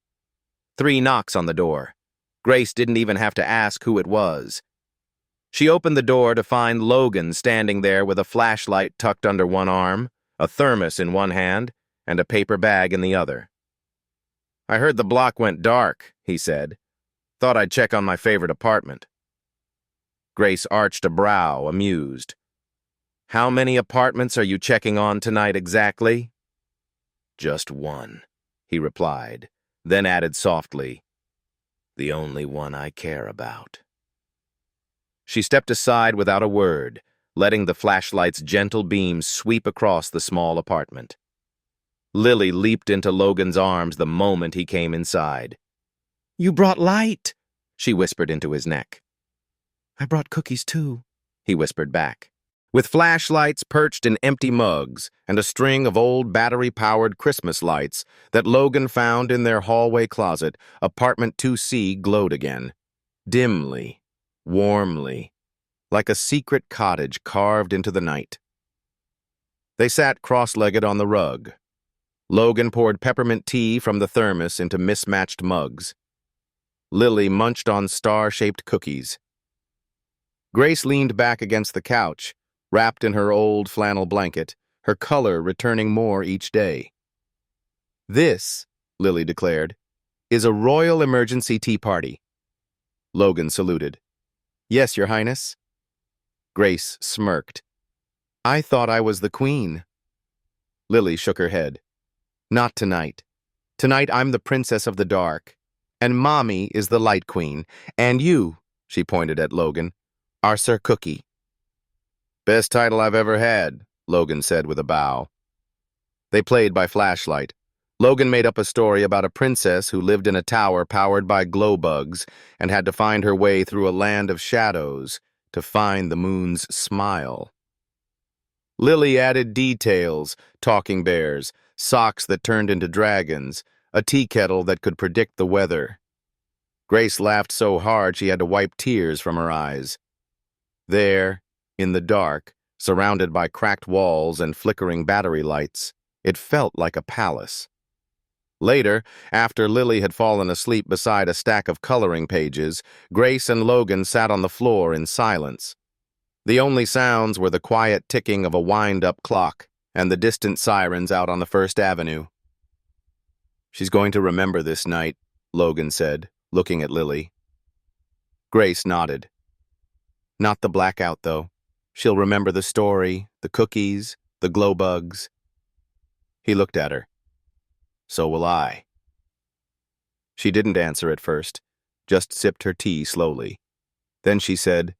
3 knocks on the door. Grace didn't even have to ask who it was. She opened the door to find Logan standing there with a flashlight tucked under one arm, a thermos in one hand, and a paper bag in the other. "I heard the block went dark," he said. "Thought I'd check on my favorite apartment." Grace arched a brow, amused. "How many apartments are you checking on tonight exactly?" "Just one," he replied, then added softly, "The only one I care about." She stepped aside without a word, letting the flashlight's gentle beams sweep across the small apartment. Lily leaped into Logan's arms the moment he came inside. "You brought light," she whispered into his neck. "I brought cookies too," he whispered back. With flashlights perched in empty mugs and a string of old battery-powered Christmas lights that Logan found in their hallway closet, apartment 2C glowed again. Dimly, warmly, like a secret cottage carved into the night. They sat cross-legged on the rug. Logan poured peppermint tea from the thermos into mismatched mugs. Lily munched on star-shaped cookies. Grace leaned back against the couch, wrapped in her old flannel blanket, her color returning more each day. "This," Lily declared, "is a royal emergency tea party." Logan saluted. "Yes, Your Highness." Grace smirked. "I thought I was the queen." Lily shook her head. "Not tonight. Tonight I'm the princess of the dark, and Mommy is the light queen, and you," she pointed at Logan, "are Sir Cookie." "Best title I've ever had," Logan said with a bow. They played by flashlight. Logan made up a story about a princess who lived in a tower powered by glow bugs and had to find her way through a land of shadows to find the moon's smile. Lily added details, talking bears, socks that turned into dragons, a tea kettle that could predict the weather. Grace laughed so hard she had to wipe tears from her eyes. There, in the dark, surrounded by cracked walls and flickering battery lights, it felt like a palace. Later, after Lily had fallen asleep beside a stack of coloring pages, Grace and Logan sat on the floor in silence. The only sounds were the quiet ticking of a wind-up clock and the distant sirens out on the First Avenue. "She's going to remember this night," Logan said, looking at Lily. Grace nodded. "Not the blackout, though. She'll remember the story, the cookies, the glow bugs." He looked at her. "So will I." She didn't answer at first, just sipped her tea slowly. Then she said,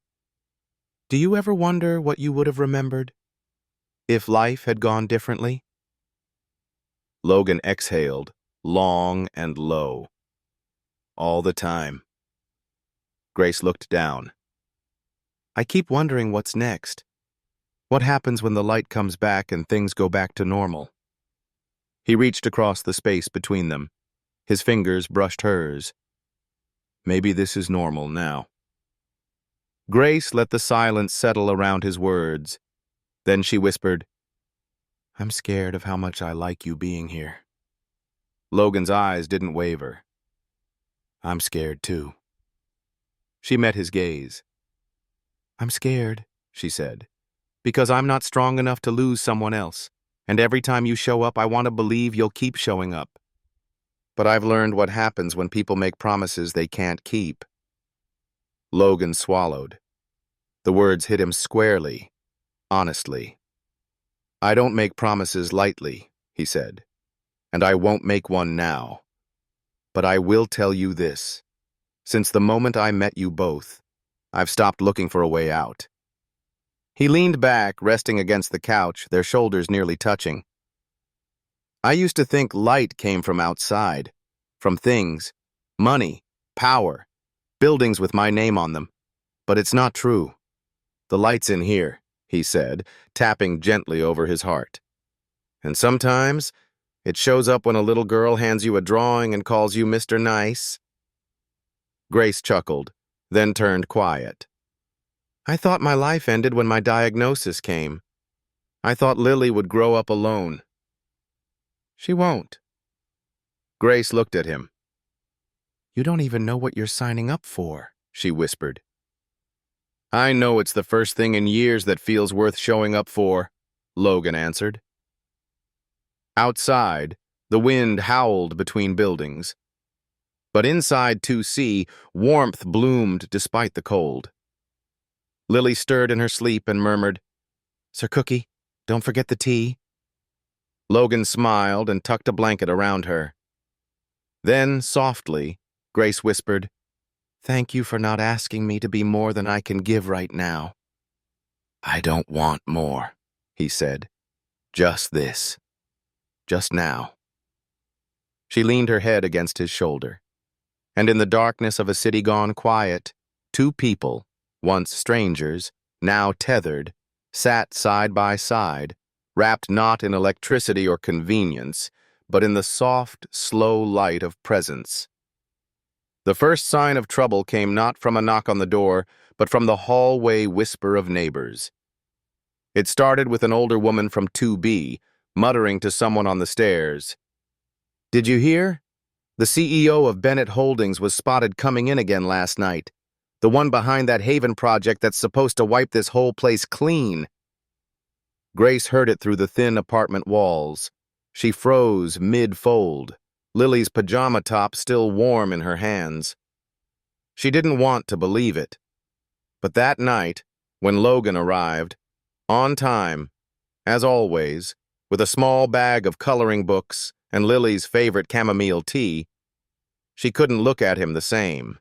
"Do you ever wonder what you would have remembered if life had gone differently?" Logan exhaled, long and low. "All the time." Grace looked down. "I keep wondering what's next. What happens when the light comes back and things go back to normal?" He reached across the space between them. His fingers brushed hers. "Maybe this is normal now." Grace let the silence settle around his words. Then she whispered, "I'm scared of how much I like you being here." Logan's eyes didn't waver. "I'm scared too." She met his gaze. "I'm scared," she said, "because I'm not strong enough to lose someone else, and every time you show up, I want to believe you'll keep showing up. But I've learned what happens when people make promises they can't keep." Logan swallowed. The words hit him squarely, honestly. "I don't make promises lightly," he said, "and I won't make one now. But I will tell you this. Since the moment I met you both, I've stopped looking for a way out." He leaned back, resting against the couch, their shoulders nearly touching. "I used to think light came from outside, from things, money, power, buildings with my name on them. But it's not true. The light's in here," he said, tapping gently over his heart. "And sometimes it shows up when a little girl hands you a drawing and calls you Mr. Nice." Grace chuckled, then turned quiet. "I thought my life ended when my diagnosis came. I thought Lily would grow up alone. She won't." Grace looked at him. "You don't even know what you're signing up for," she whispered. "I know it's the first thing in years that feels worth showing up for," Logan answered. Outside, the wind howled between buildings. But inside 2C, warmth bloomed despite the cold. Lily stirred in her sleep and murmured, "Sir Cookie, don't forget the tea." Logan smiled and tucked a blanket around her. Then, softly, Grace whispered, "Thank you for not asking me to be more than I can give right now." "I don't want more," he said. "Just this. Just now." She leaned her head against his shoulder. And in the darkness of a city gone quiet, two people, once strangers, now tethered, sat side by side, wrapped not in electricity or convenience, but in the soft, slow light of presence. The first sign of trouble came not from a knock on the door, but from the hallway whisper of neighbors. It started with an older woman from 2B, muttering to someone on the stairs. "Did you hear? The CEO of Bennett Holdings was spotted coming in again last night. The one behind that Haven project that's supposed to wipe this whole place clean." Grace heard it through the thin apartment walls. She froze mid-fold, Lily's pajama top still warm in her hands. She didn't want to believe it. But that night, when Logan arrived, on time, as always, with a small bag of coloring books and Lily's favorite chamomile tea, she couldn't look at him the same.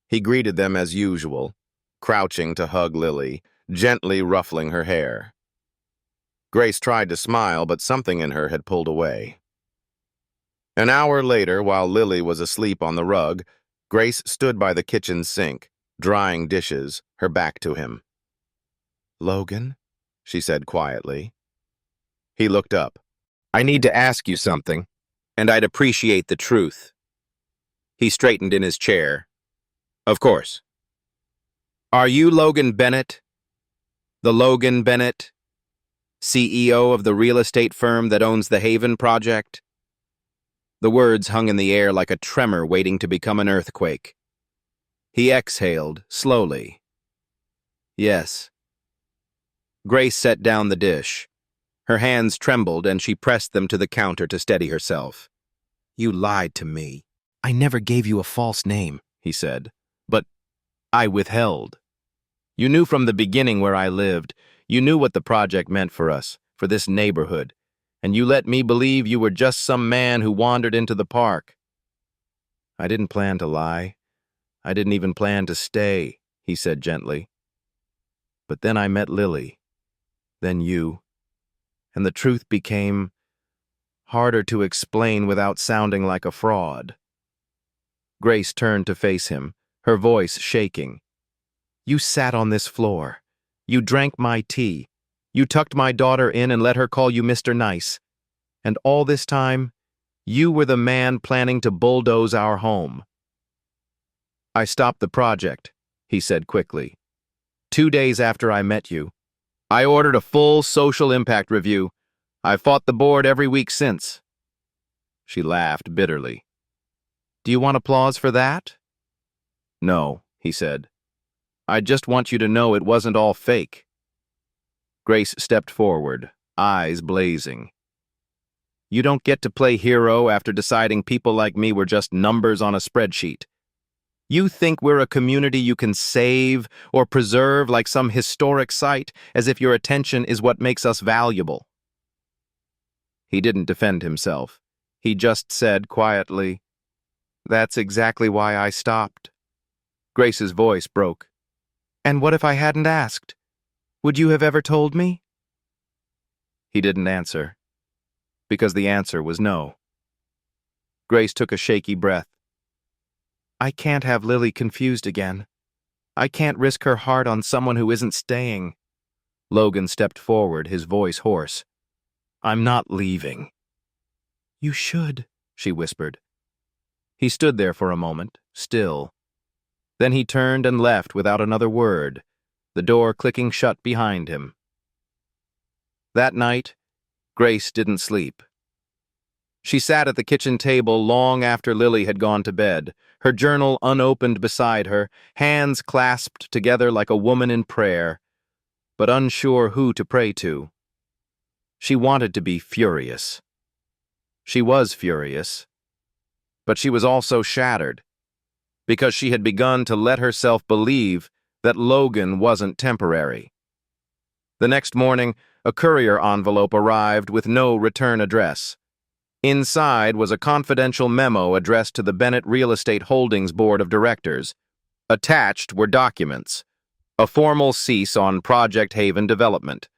He greeted them as usual, crouching to hug Lily, gently ruffling her hair. Grace tried to smile, but something in her had pulled away. An hour later, while Lily was asleep on the rug, Grace stood by the kitchen sink, drying dishes, her back to him. "Logan?" she said quietly. He looked up. "I need to ask you something, and I'd appreciate the truth." He straightened in his chair. "Of course. Are you Logan Bennett? The Logan Bennett, CEO of the real estate firm that owns the Haven project?" The words hung in the air like a tremor waiting to become an earthquake. He exhaled, slowly. "Yes." Grace set down the dish. Her hands trembled and she pressed them to the counter to steady herself. "You lied to me. I never gave you a false name," he said. "But I withheld. You knew from the beginning where I lived. You knew what the project meant for us, for this neighborhood. And you let me believe you were just some man who wandered into the park." "I didn't plan to lie. I didn't even plan to stay," he said gently. "But then I met Lily. Then you. And the truth became harder to explain without sounding like a fraud." Grace turned to face him, her voice shaking. "You sat on this floor. You drank my tea. You tucked my daughter in and let her call you Mr. Nice. And all this time, you were the man planning to bulldoze our home." "I stopped the project," he said quickly. 2 days after I met you. I ordered a full social impact review. I've fought the board every week since." She laughed bitterly. "Do you want applause for that?" "No," he said. "I just want you to know it wasn't all fake." Grace stepped forward, eyes blazing. "You don't get to play hero after deciding people like me were just numbers on a spreadsheet. You think we're a community you can save or preserve like some historic site, as if your attention is what makes us valuable." He didn't defend himself. He just said quietly, "That's exactly why I stopped." Grace's voice broke. "And what if I hadn't asked? Would you have ever told me?" He didn't answer, because the answer was no. Grace took a shaky breath. "I can't have Lily confused again. I can't risk her heart on someone who isn't staying." Logan stepped forward, his voice hoarse. "I'm not leaving." "You should," she whispered. He stood there for a moment, still. Then he turned and left without another word, the door clicking shut behind him. That night, Grace didn't sleep. She sat at the kitchen table long after Lily had gone to bed, her journal unopened beside her, hands clasped together like a woman in prayer, but unsure who to pray to. She wanted to be furious. She was furious, but she was also shattered, because she had begun to let herself believe that Logan wasn't temporary. The next morning, a courier envelope arrived with no return address. Inside was a confidential memo addressed to the Bennett Real Estate Holdings Board of Directors. Attached were documents: a formal cease on Project Haven development,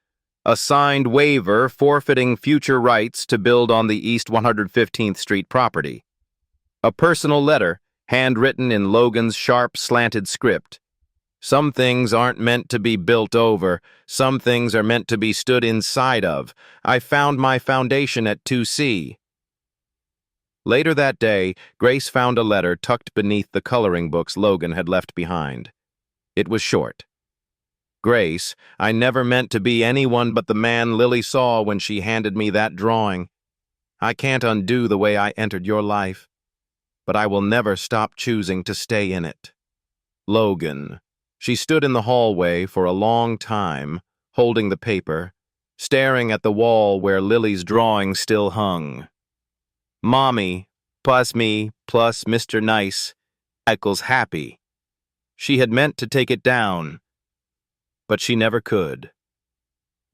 a signed waiver forfeiting future rights to build on the East 115th Street property, a personal letter handwritten in Logan's sharp, slanted script. "Some things aren't meant to be built over. Some things are meant to be stood inside of. I found my foundation at 2C. Later that day, Grace found a letter tucked beneath the coloring books Logan had left behind. It was short. "Grace, I never meant to be anyone but the man Lily saw when she handed me that drawing. I can't undo the way I entered your life, but I will never stop choosing to stay in it. Logan." She stood in the hallway for a long time, holding the paper, staring at the wall where Lily's drawing still hung. Mommy plus me plus Mr. Nice equals happy. She had meant to take it down, but she never could.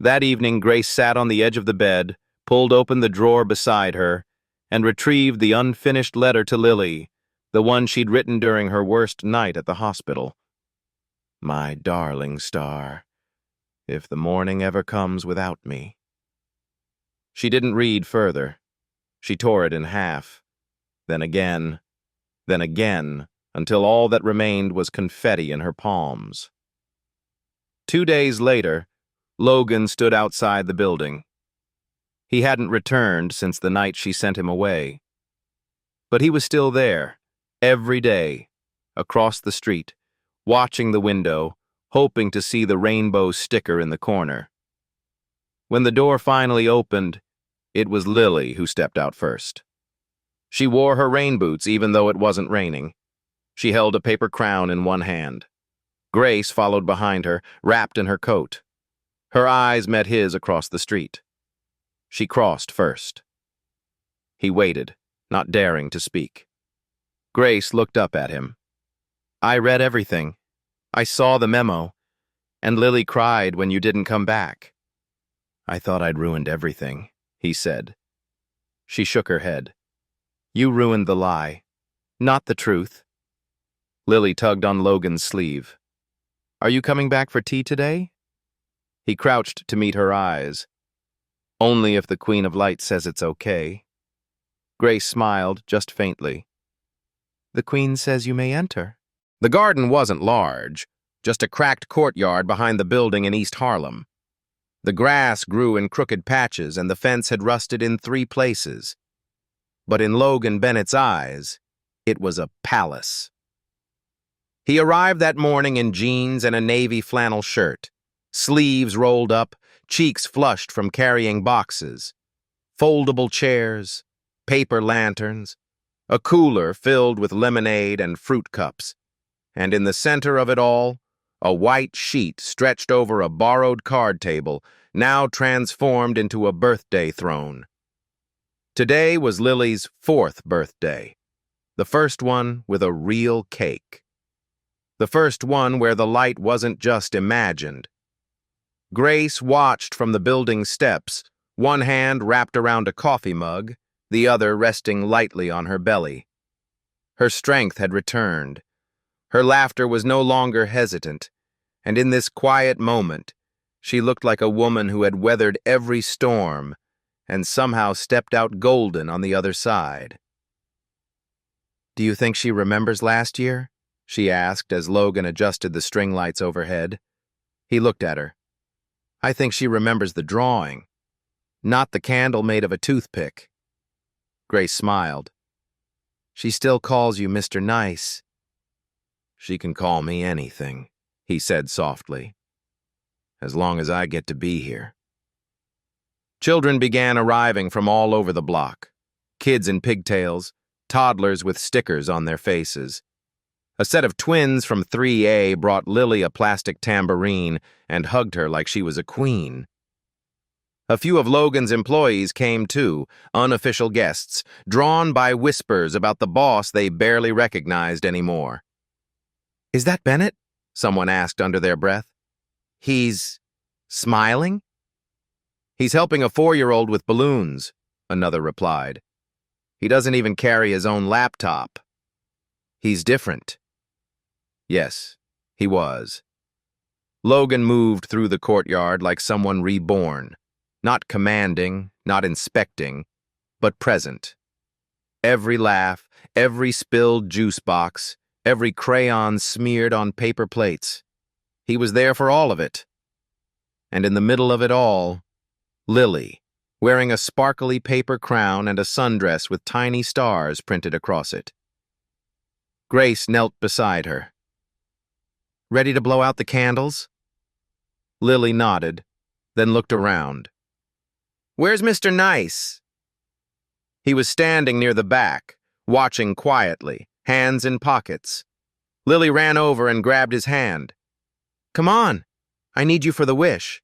That evening, Grace sat on the edge of the bed, pulled open the drawer beside her, and retrieved the unfinished letter to Lily, the one she'd written during her worst night at the hospital. "My darling star, if the morning ever comes without me." She didn't read further. She tore it in half, then again, until all that remained was confetti in her palms. 2 days later, Logan stood outside the building. He hadn't returned since the night she sent him away. But he was still there, every day, across the street, watching the window, hoping to see the rainbow sticker in the corner. When the door finally opened, it was Lily who stepped out first. She wore her rain boots even though it wasn't raining. She held a paper crown in one hand. Grace followed behind her, wrapped in her coat. Her eyes met his across the street. She crossed first. He waited, not daring to speak. Grace looked up at him. "I read everything. I saw the memo. And Lily cried when you didn't come back." "I thought I'd ruined everything," he said. She shook her head. "You ruined the lie, not the truth." Lily tugged on Logan's sleeve. "Are you coming back for tea today?" He crouched to meet her eyes. "Only if the Queen of Light says it's okay." Grace smiled, just faintly. "The Queen says you may enter." The garden wasn't large, just a cracked courtyard behind the building in East Harlem. The grass grew in crooked patches and the fence had rusted in 3 places. But in Logan Bennett's eyes, it was a palace. He arrived that morning in jeans and a navy flannel shirt, sleeves rolled up, cheeks flushed from carrying boxes, foldable chairs, paper lanterns, a cooler filled with lemonade and fruit cups, and in the center of it all, a white sheet stretched over a borrowed card table, now transformed into a birthday throne. Today was Lily's 4th birthday, the first one with a real cake. The first one where the light wasn't just imagined. Grace watched from the building steps, one hand wrapped around a coffee mug, the other resting lightly on her belly. Her strength had returned. Her laughter was no longer hesitant, and in this quiet moment, she looked like a woman who had weathered every storm and somehow stepped out golden on the other side. "Do you think she remembers last year?" she asked as Logan adjusted the string lights overhead. He looked at her. "I think she remembers the drawing, not the candle made of a toothpick." Grace smiled. "She still calls you Mr. Nice." "She can call me anything," he said softly, "as long as I get to be here." Children began arriving from all over the block. Kids in pigtails, toddlers with stickers on their faces. A set of twins from 3A brought Lily a plastic tambourine and hugged her like she was a queen. A few of Logan's employees came too, unofficial guests, drawn by whispers about the boss they barely recognized anymore. "Is that Bennett?" someone asked under their breath. "He's smiling?" "He's helping a 4-year-old with balloons," another replied. "He doesn't even carry his own laptop. He's different." Yes, he was. Logan moved through the courtyard like someone reborn, not commanding, not inspecting, but present. Every laugh, every spilled juice box, every crayon smeared on paper plates. He was there for all of it. And in the middle of it all, Lily, wearing a sparkly paper crown and a sundress with tiny stars printed across it. Grace knelt beside her. "Ready to blow out the candles?" Lily nodded, then looked around. "Where's Mr. Nice?" He was standing near the back, watching quietly, hands in pockets. Lily ran over and grabbed his hand. "Come on, I need you for the wish."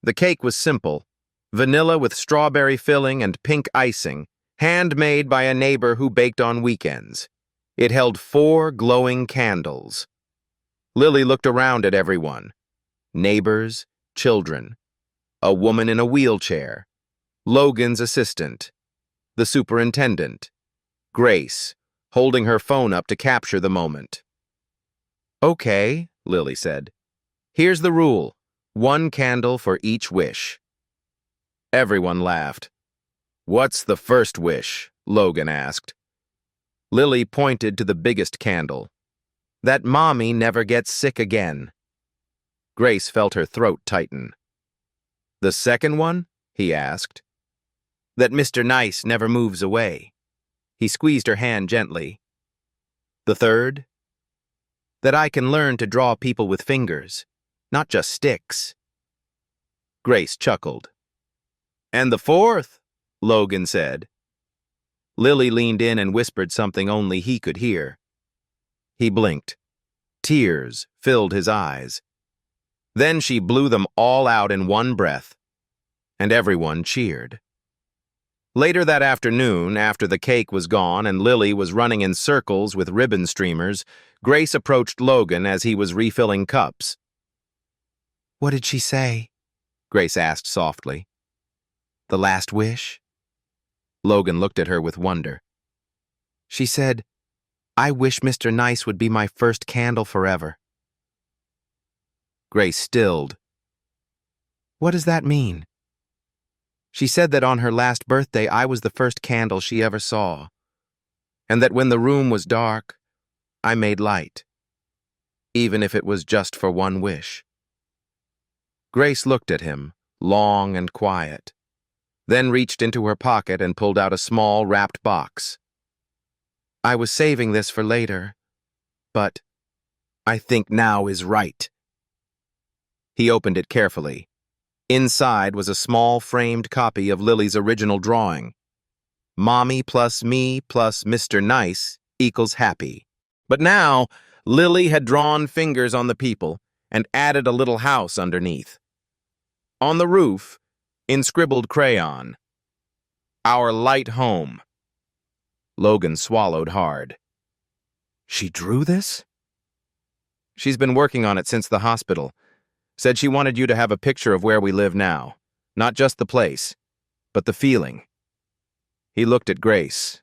The cake was simple, vanilla with strawberry filling and pink icing, handmade by a neighbor who baked on weekends. It held 4 glowing candles. Lily looked around at everyone. Neighbors, children, a woman in a wheelchair, Logan's assistant, the superintendent, Grace, holding her phone up to capture the moment. "Okay," Lily said. "Here's the rule. 1 candle for each wish." Everyone laughed. "What's the first wish?" Logan asked. Lily pointed to the biggest candle. "That Mommy never gets sick again." Grace felt her throat tighten. "The second one?" he asked. "That Mr. Nice never moves away." He squeezed her hand gently. "The third?" "That I can learn to draw people with fingers, not just sticks." Grace chuckled. "And the fourth?" Logan said. Lily leaned in and whispered something only he could hear. He blinked. Tears filled his eyes. Then she blew them all out in one breath, and everyone cheered. Later that afternoon, after the cake was gone and Lily was running in circles with ribbon streamers, Grace approached Logan as he was refilling cups. "What did she say?" Grace asked softly. "The last wish?" Logan looked at her with wonder. "She said, 'I wish Mr. Nice would be my first candle forever.'" Grace stilled. "What does that mean?" "She said that on her last birthday I was the first candle she ever saw, and that when the room was dark, I made light, even if it was just for 1 wish." Grace looked at him, long and quiet, then reached into her pocket and pulled out a small wrapped box. "I was saving this for later, but I think now is right. He opened it carefully. Inside was a small framed copy of Lily's original drawing. Mommy plus me plus Mr. Nice equals happy. But now, Lily had drawn fingers on the people and added a little house underneath. On the roof, in scribbled crayon, "Our light home." Logan swallowed hard. She drew this? She's been working on it since the hospital. Said she wanted you to have a picture of where we live now. Not just the place, but the feeling. He looked at Grace.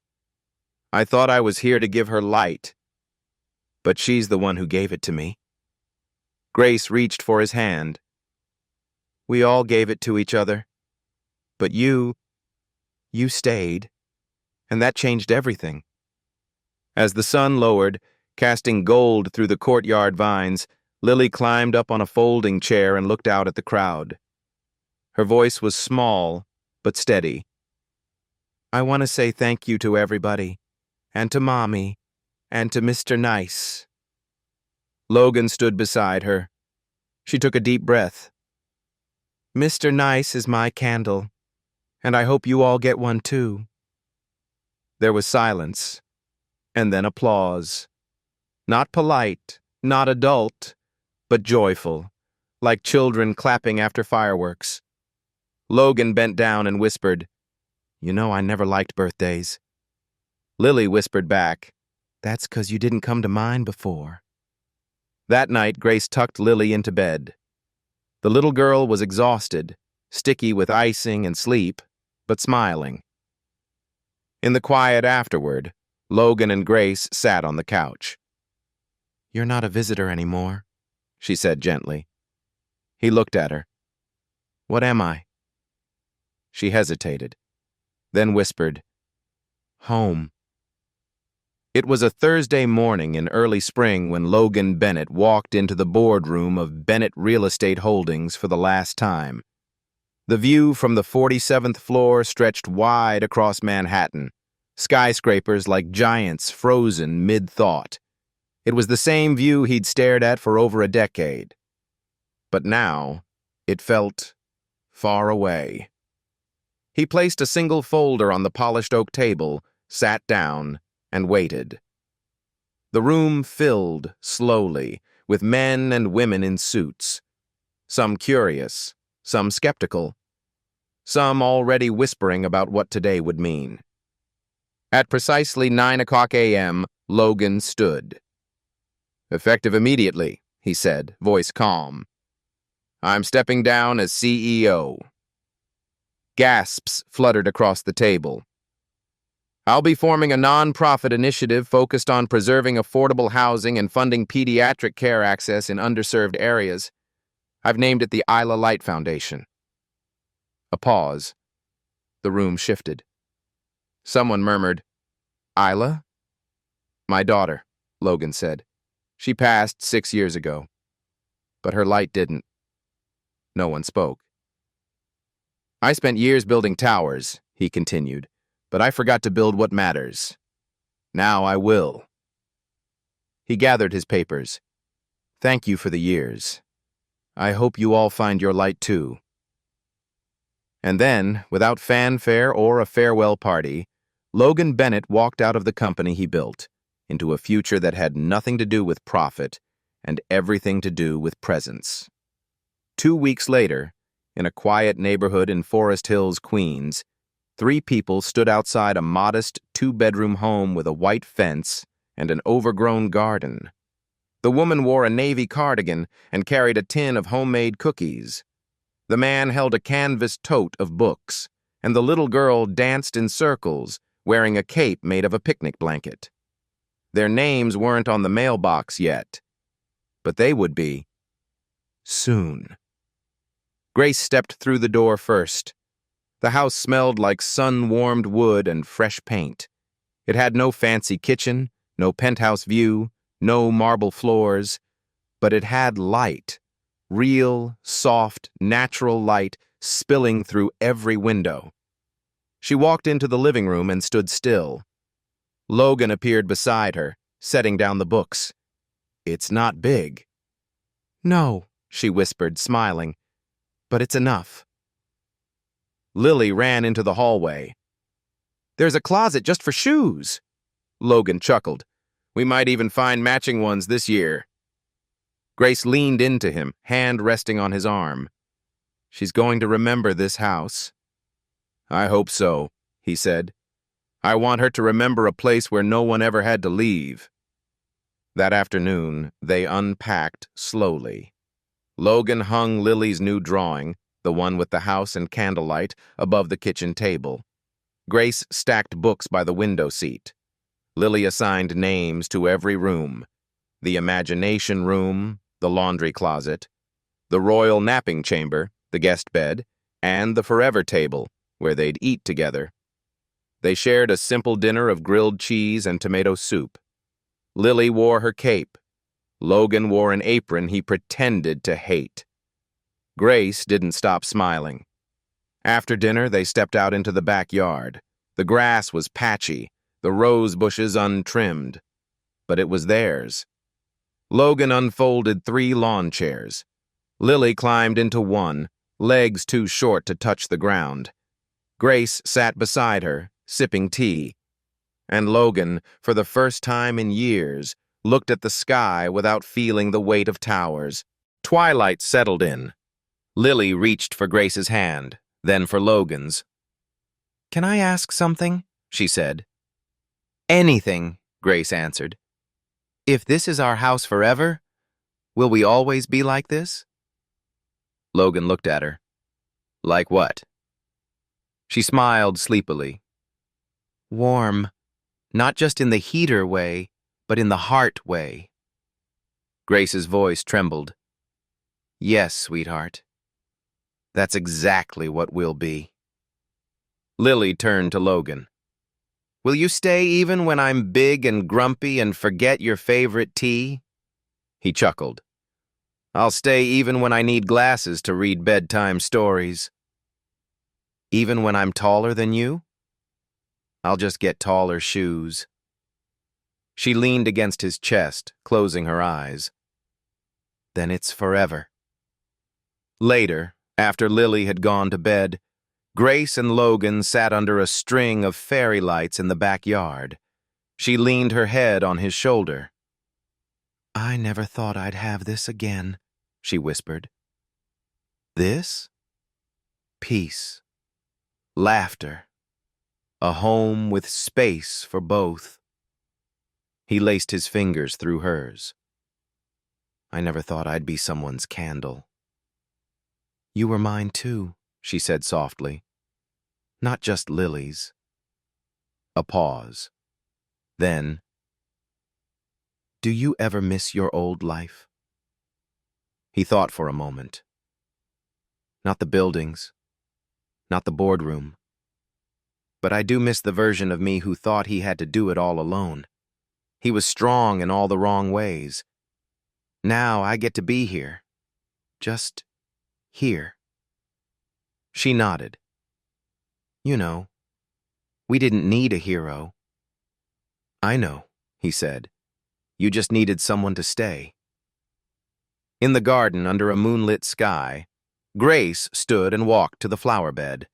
I thought I was here to give her light, but she's the one who gave it to me. Grace reached for his hand. We all gave it to each other, but you stayed, and that changed everything. As the sun lowered, casting gold through the courtyard vines, Lily climbed up on a folding chair and looked out at the crowd. Her voice was small, but steady. I want to say thank you to everybody, and to Mommy, and to Mr. Nice. Logan stood beside her. She took a deep breath. Mr. Nice is my candle, and I hope you all get one too. There was silence, and then applause. Not polite, not adult, but joyful, like children clapping after fireworks. Logan bent down and whispered, You know I never liked birthdays. Lily whispered back, That's 'cause you didn't come to mine before. That night, Grace tucked Lily into bed. The little girl was exhausted, sticky with icing and sleep, but smiling. In the quiet afterward, Logan and Grace sat on the couch. You're not a visitor anymore, she said gently. He looked at her. What am I? She hesitated, then whispered, Home. It was a Thursday morning in early spring when Logan Bennett walked into the boardroom of Bennett Real Estate Holdings for the last time. The view from the 47th floor stretched wide across Manhattan, skyscrapers like giants frozen mid-thought. It was the same view he'd stared at for over a decade. But now, it felt far away. He placed a single folder on the polished oak table, sat down, and waited. The room filled slowly with men and women in suits, some curious, some skeptical, some already whispering about what today would mean. At precisely 9:00 a.m., Logan stood. Effective immediately, he said, voice calm. I'm stepping down as CEO. Gasps fluttered across the table. I'll be forming a non-profit initiative focused on preserving affordable housing and funding pediatric care access in underserved areas. I've named it the Isla Light Foundation. A pause. The room shifted. Someone murmured, Isla? My daughter, Logan said. She passed 6 years ago. But her light didn't. No one spoke. I spent years building towers, he continued, but I forgot to build what matters. Now I will. He gathered his papers. Thank you for the years. I hope you all find your light too. And then, without fanfare or a farewell party, Logan Bennett walked out of the company he built into a future that had nothing to do with profit and everything to do with presence. 2 weeks later, in a quiet neighborhood in Forest Hills, Queens, 3 people stood outside a modest 2-bedroom home with a white fence and an overgrown garden. The woman wore a navy cardigan and carried a tin of homemade cookies. The man held a canvas tote of books, and the little girl danced in circles, wearing a cape made of a picnic blanket. Their names weren't on the mailbox yet, but they would be soon. Grace stepped through the door first. The house smelled like sun-warmed wood and fresh paint. It had no fancy kitchen, no penthouse view, no marble floors, but it had light, real, soft, natural light spilling through every window. She walked into the living room and stood still. Logan appeared beside her, setting down the books. It's not big. No, she whispered, smiling, but it's enough. Lily ran into the hallway. There's a closet just for shoes. Logan chuckled. We might even find matching ones this year. Grace leaned into him, hand resting on his arm. She's going to remember this house. I hope so, he said. I want her to remember a place where no one ever had to leave. That afternoon, they unpacked slowly. Logan hung Lily's new drawing, the one with the house and candlelight, above the kitchen table. Grace stacked books by the window seat. Lily assigned names to every room. The imagination room, the laundry closet, the royal napping chamber, the guest bed, and the forever table, where they'd eat together. They shared a simple dinner of grilled cheese and tomato soup. Lily wore her cape. Logan wore an apron he pretended to hate. Grace didn't stop smiling. After dinner, they stepped out into the backyard. The grass was patchy, the rose bushes untrimmed, but it was theirs. Logan unfolded 3 lawn chairs. Lily climbed into one, legs too short to touch the ground. Grace sat beside her, sipping tea. And Logan, for the first time in years, looked at the sky without feeling the weight of towers. Twilight settled in. Lily reached for Grace's hand, then for Logan's. Can I ask something? She said. Anything, Grace answered. If this is our house forever, will we always be like this? Logan looked at her. Like what? She smiled sleepily. Warm, not just in the heater way, but in the heart way. Grace's voice trembled. Yes, sweetheart. That's exactly what we'll be. Lily turned to Logan. Will you stay even when I'm big and grumpy and forget your favorite tea? He chuckled. I'll stay even when I need glasses to read bedtime stories. Even when I'm taller than you? I'll just get taller shoes. She leaned against his chest, closing her eyes. Then it's forever. Later, after Lily had gone to bed, Grace and Logan sat under a string of fairy lights in the backyard. She leaned her head on his shoulder. I never thought I'd have this again, she whispered. This? Peace. Laughter. A home with space for both. He laced his fingers through hers. I never thought I'd be someone's candle. You were mine too, she said softly. Not just Lily's. A pause. Then, do you ever miss your old life? He thought for a moment. Not the buildings, not the boardroom. But I do miss the version of me who thought he had to do it all alone. He was strong in all the wrong ways. Now I get to be here. Just here. She nodded. You know, we didn't need a hero. I know, he said. You just needed someone to stay. In the garden under a moonlit sky, Grace stood and walked to the flower bed.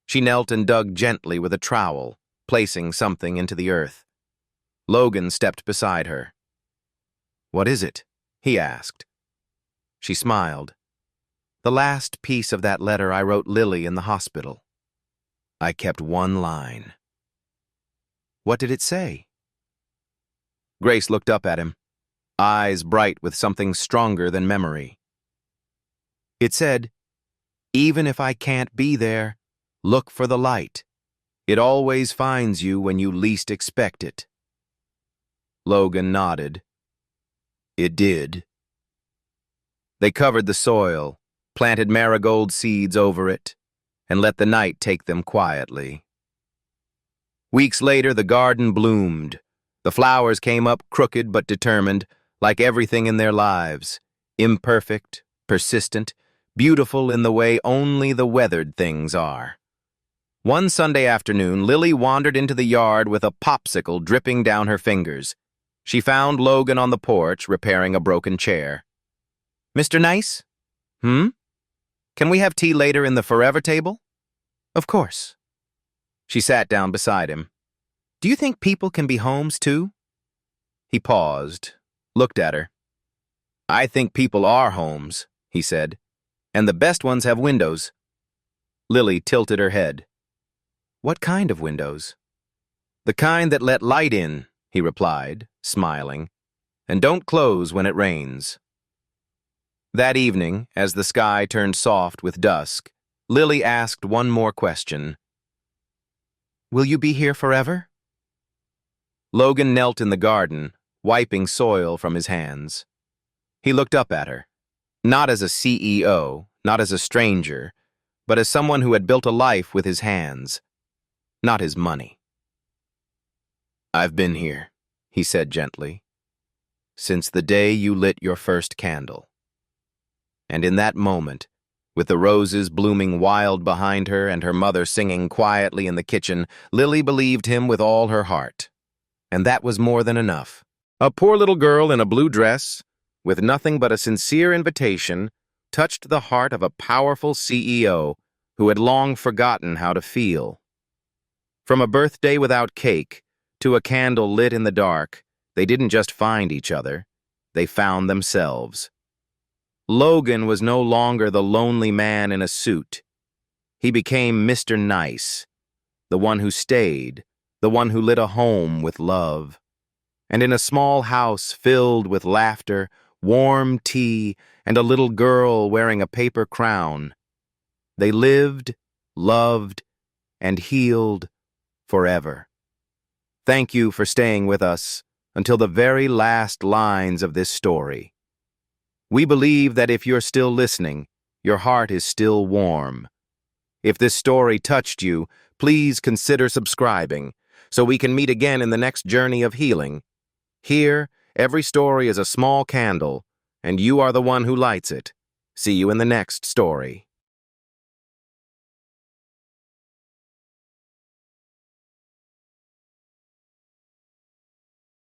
She knelt and dug gently with a trowel, placing something into the earth. Logan stepped beside her. What is it? He asked. She smiled. The last piece of that letter I wrote Lily in the hospital. I kept one line. What did it say? Grace looked up at him, eyes bright with something stronger than memory. It said, even if I can't be there, look for the light. It always finds you when you least expect it. Logan nodded. It did. They covered the soil, planted marigold seeds over it, and let the night take them quietly. Weeks later, the garden bloomed. The flowers came up crooked but determined, like everything in their lives, imperfect, persistent, beautiful in the way only the weathered things are. One Sunday afternoon, Lily wandered into the yard with a popsicle dripping down her fingers. She found Logan on the porch repairing a broken chair. "Mr. Nice? Hmm? Can we have tea later in the forever table?" "Of course." She sat down beside him. "Do you think people can be homes too?" He paused, looked at her. "I think people are homes," he said, "and the best ones have windows." Lily tilted her head. "What kind of windows?" "The kind that let light in," he replied, smiling, "and don't close when it rains." That evening, as the sky turned soft with dusk, Lily asked one more question. "Will you be here forever?" Logan knelt in the garden, wiping soil from his hands. He looked up at her, not as a CEO, not as a stranger, but as someone who had built a life with his hands, not his money. "I've been here," he said gently, "since the day you lit your first candle." And in that moment, with the roses blooming wild behind her and her mother singing quietly in the kitchen, Lily believed him with all her heart. And that was more than enough. A poor little girl in a blue dress, with nothing but a sincere invitation, touched the heart of a powerful CEO who had long forgotten how to feel. From a birthday without cake to a candle lit in the dark, they didn't just find each other, they found themselves. Logan was no longer the lonely man in a suit. He became Mr. Nice, the one who stayed, the one who lit a home with love. And in a small house filled with laughter, warm tea, and a little girl wearing a paper crown, they lived, loved, and healed forever. Thank you for staying with us until the very last lines of this story. We believe that if you're still listening, your heart is still warm. If this story touched you, please consider subscribing so we can meet again in the next journey of healing. Here, every story is a small candle, and you are the one who lights it. See you in the next story.